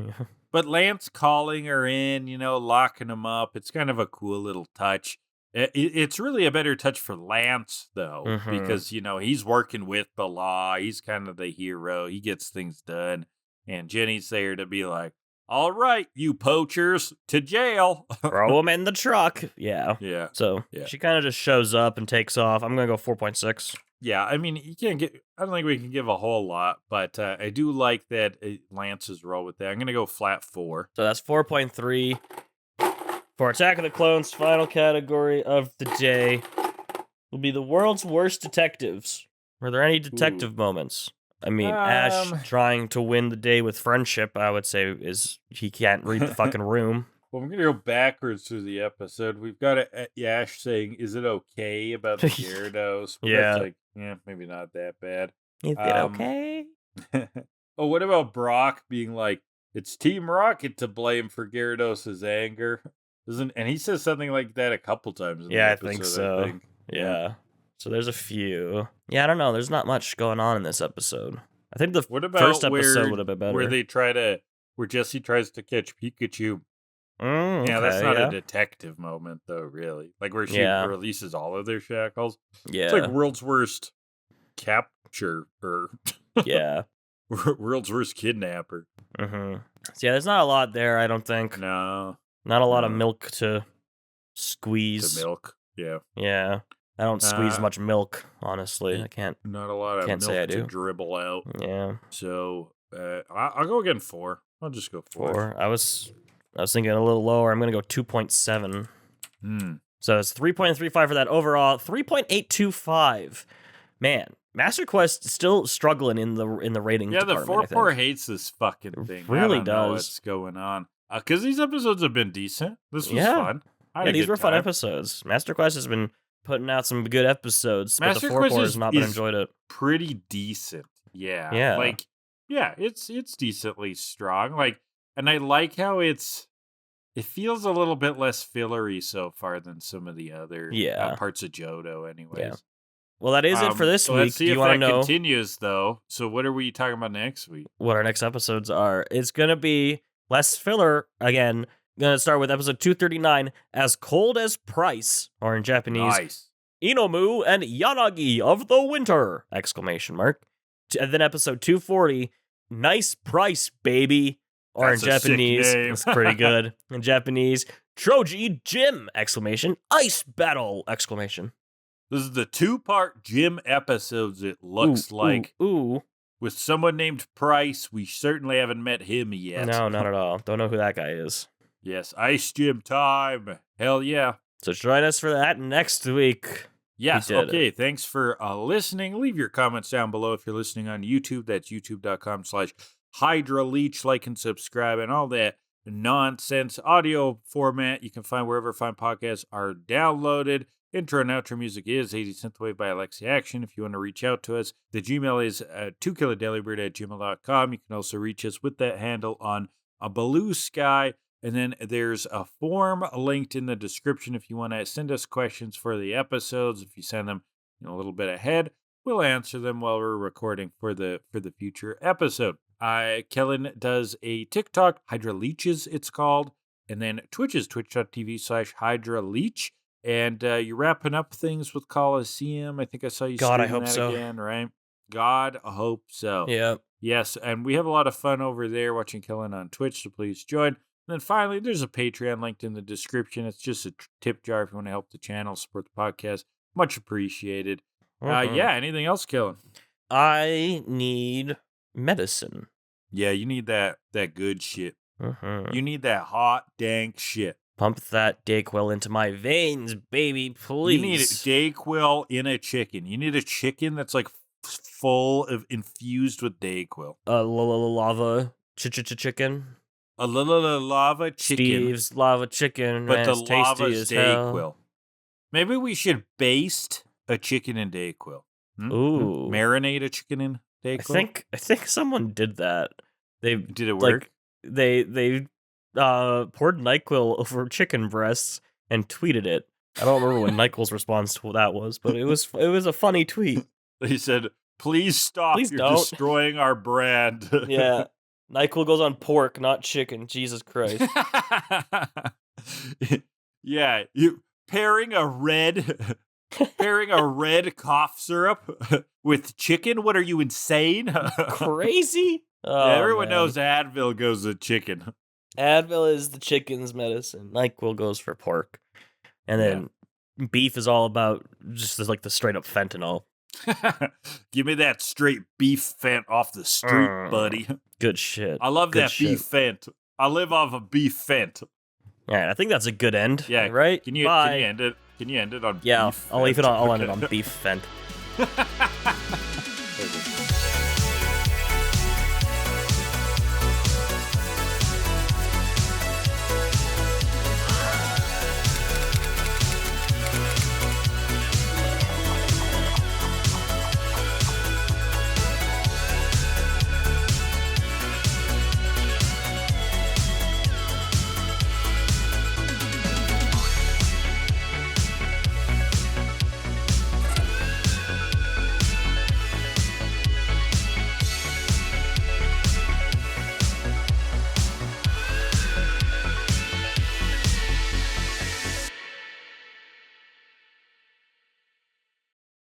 But Lance calling her in, locking him up, it's kind of a cool little touch. It's really a better touch for Lance, though, because, he's working with the law. He's kind of the hero. He gets things done. And Jenny's there to be like, all right, you poachers, to jail. Throw them in the truck. Yeah. Yeah. So she kind of just shows up and takes off. I'm going to go 4.6. Yeah, I mean, I don't think we can give a whole lot, but I do like that Lance's role with that. I'm going to go flat 4. So that's 4.3 for Attack of the Clones. Final category of the day will be the world's worst detectives. Were there any detective moments? I mean, Ash trying to win the day with friendship, I would say, is he can't read the fucking room. Well, we're going to go backwards through the episode. We've got Ash saying, is it okay about the Gyarados? Yeah. That's maybe not that bad. Is it okay? Oh, what about Brock being like, it's Team Rocket to blame for Gyarados' anger? And he says something like that a couple times in the episode, I think so. Yeah. So there's a few. Yeah, I don't know. There's not much going on in this episode. I think the first episode would have been better. Where Jessie tries to catch Pikachu. Yeah, that's not a detective moment, though, really. Like where she releases all of their shackles. Yeah. It's like world's worst capture, or world's worst kidnapper. So yeah, there's not a lot there, I don't think. No. Not a lot of milk to squeeze. milk, yeah. Yeah. I don't squeeze much milk, honestly. I can't. Not a lot of milk to dribble out. Yeah. So I'll go again 4. I'll just go 4. I was thinking a little lower. I'm gonna go 2.7. So it's 3.35 for that overall. 3.825. Man, Master Quest still struggling in the rating. Yeah, department, the 4-4 hates this fucking thing. Really I don't know what's going on. Because these episodes have been decent. This was fun. These were fun episodes. Master Quest has been putting out some good episodes, but the 4-4 has not been enjoyed it. Pretty decent. Yeah. Yeah. It's decently strong. And I like how it feels a little bit less fillery so far than some of the other parts of Johto anyways. Yeah. Well, that is it for this so week. Let's see Do you if want to that know continues, though. So what are we talking about next week? what our next episodes are? It's going to be less filler again. Going to start with episode 239, As Cold as Price, or in Japanese, Nice. Inomu and Yanagi of the Winter! Exclamation mark. And then episode 240, Nice Price, Baby, or That's in a sick Japanese, name. it's pretty good. In Japanese, Troji Gym! Exclamation. Ice Battle! Exclamation. This is the 2-part gym episodes, it looks like. Ooh. With someone named Price, we certainly haven't met him yet. No, not at all. Don't know who that guy is. Yes, ice gym time. Hell yeah. So join us for that next week. Yes, We did okay. Thanks for listening. Leave your comments down below if you're listening on YouTube. That's youtube.com/HydraLeech. Like and subscribe and all that nonsense. Audio format you can find wherever fine podcasts are downloaded. Intro and outro music is 80 Synthwave by Alexi Action. If you want to reach out to us, the Gmail is tokilladelibird@gmail.com. You can also reach us with that handle on a Blue Sky. And then there's a form linked in the description if you want to send us questions for the episodes. If you send them a little bit ahead, we'll answer them while we're recording for the future episode. Kellan does a TikTok, HydraLeeches it's called, and then Twitch is twitch.tv/HydraLeech. And you're wrapping up things with Coliseum. I think I saw you God, I streaming hope that so. again, right? God, I hope so. Yeah. Yes, and we have a lot of fun over there watching Kellan on Twitch, so please join. And then finally, there's a Patreon linked in the description. It's just a tip jar if you want to help the channel, support the podcast. Much appreciated. Yeah, anything else, Kellan? I need medicine. Yeah, you need that good shit. You need that hot, dank shit. Pump that Dayquil into my veins, baby, please. You need Dayquil in a chicken. You need a chicken that's like full of infused with Dayquil. Lava chicken. A little lava chicken. Steve's lava chicken. But the tasty lava's as hell. Dayquil. Maybe we should baste a chicken in Dayquil. Ooh. Marinate a chicken in Dayquil? I think someone did that. Did it work? They poured NyQuil over chicken breasts and tweeted it. I don't remember what NyQuil's response to that was, but it was a funny tweet. They said, "Please stop! You're don't. destroying our brand." Yeah, NyQuil goes on pork, not chicken. Jesus Christ. Yeah, you pairing a red cough syrup with chicken. What are you, insane? Crazy. Oh, yeah, everyone man. knows Advil goes with chicken. Advil is the chicken's medicine. NyQuil goes for pork. And then beef is all about just like the straight up fentanyl. Give me that straight beef fent off the street, buddy. Good shit. I love that beef fent. I live off of beef fent. All right, I think that's a good end. Yeah, right? Can you Bye. end it? Can you end it on Yeah, beef I'll leave it fent? on. I'll end it on beef fent.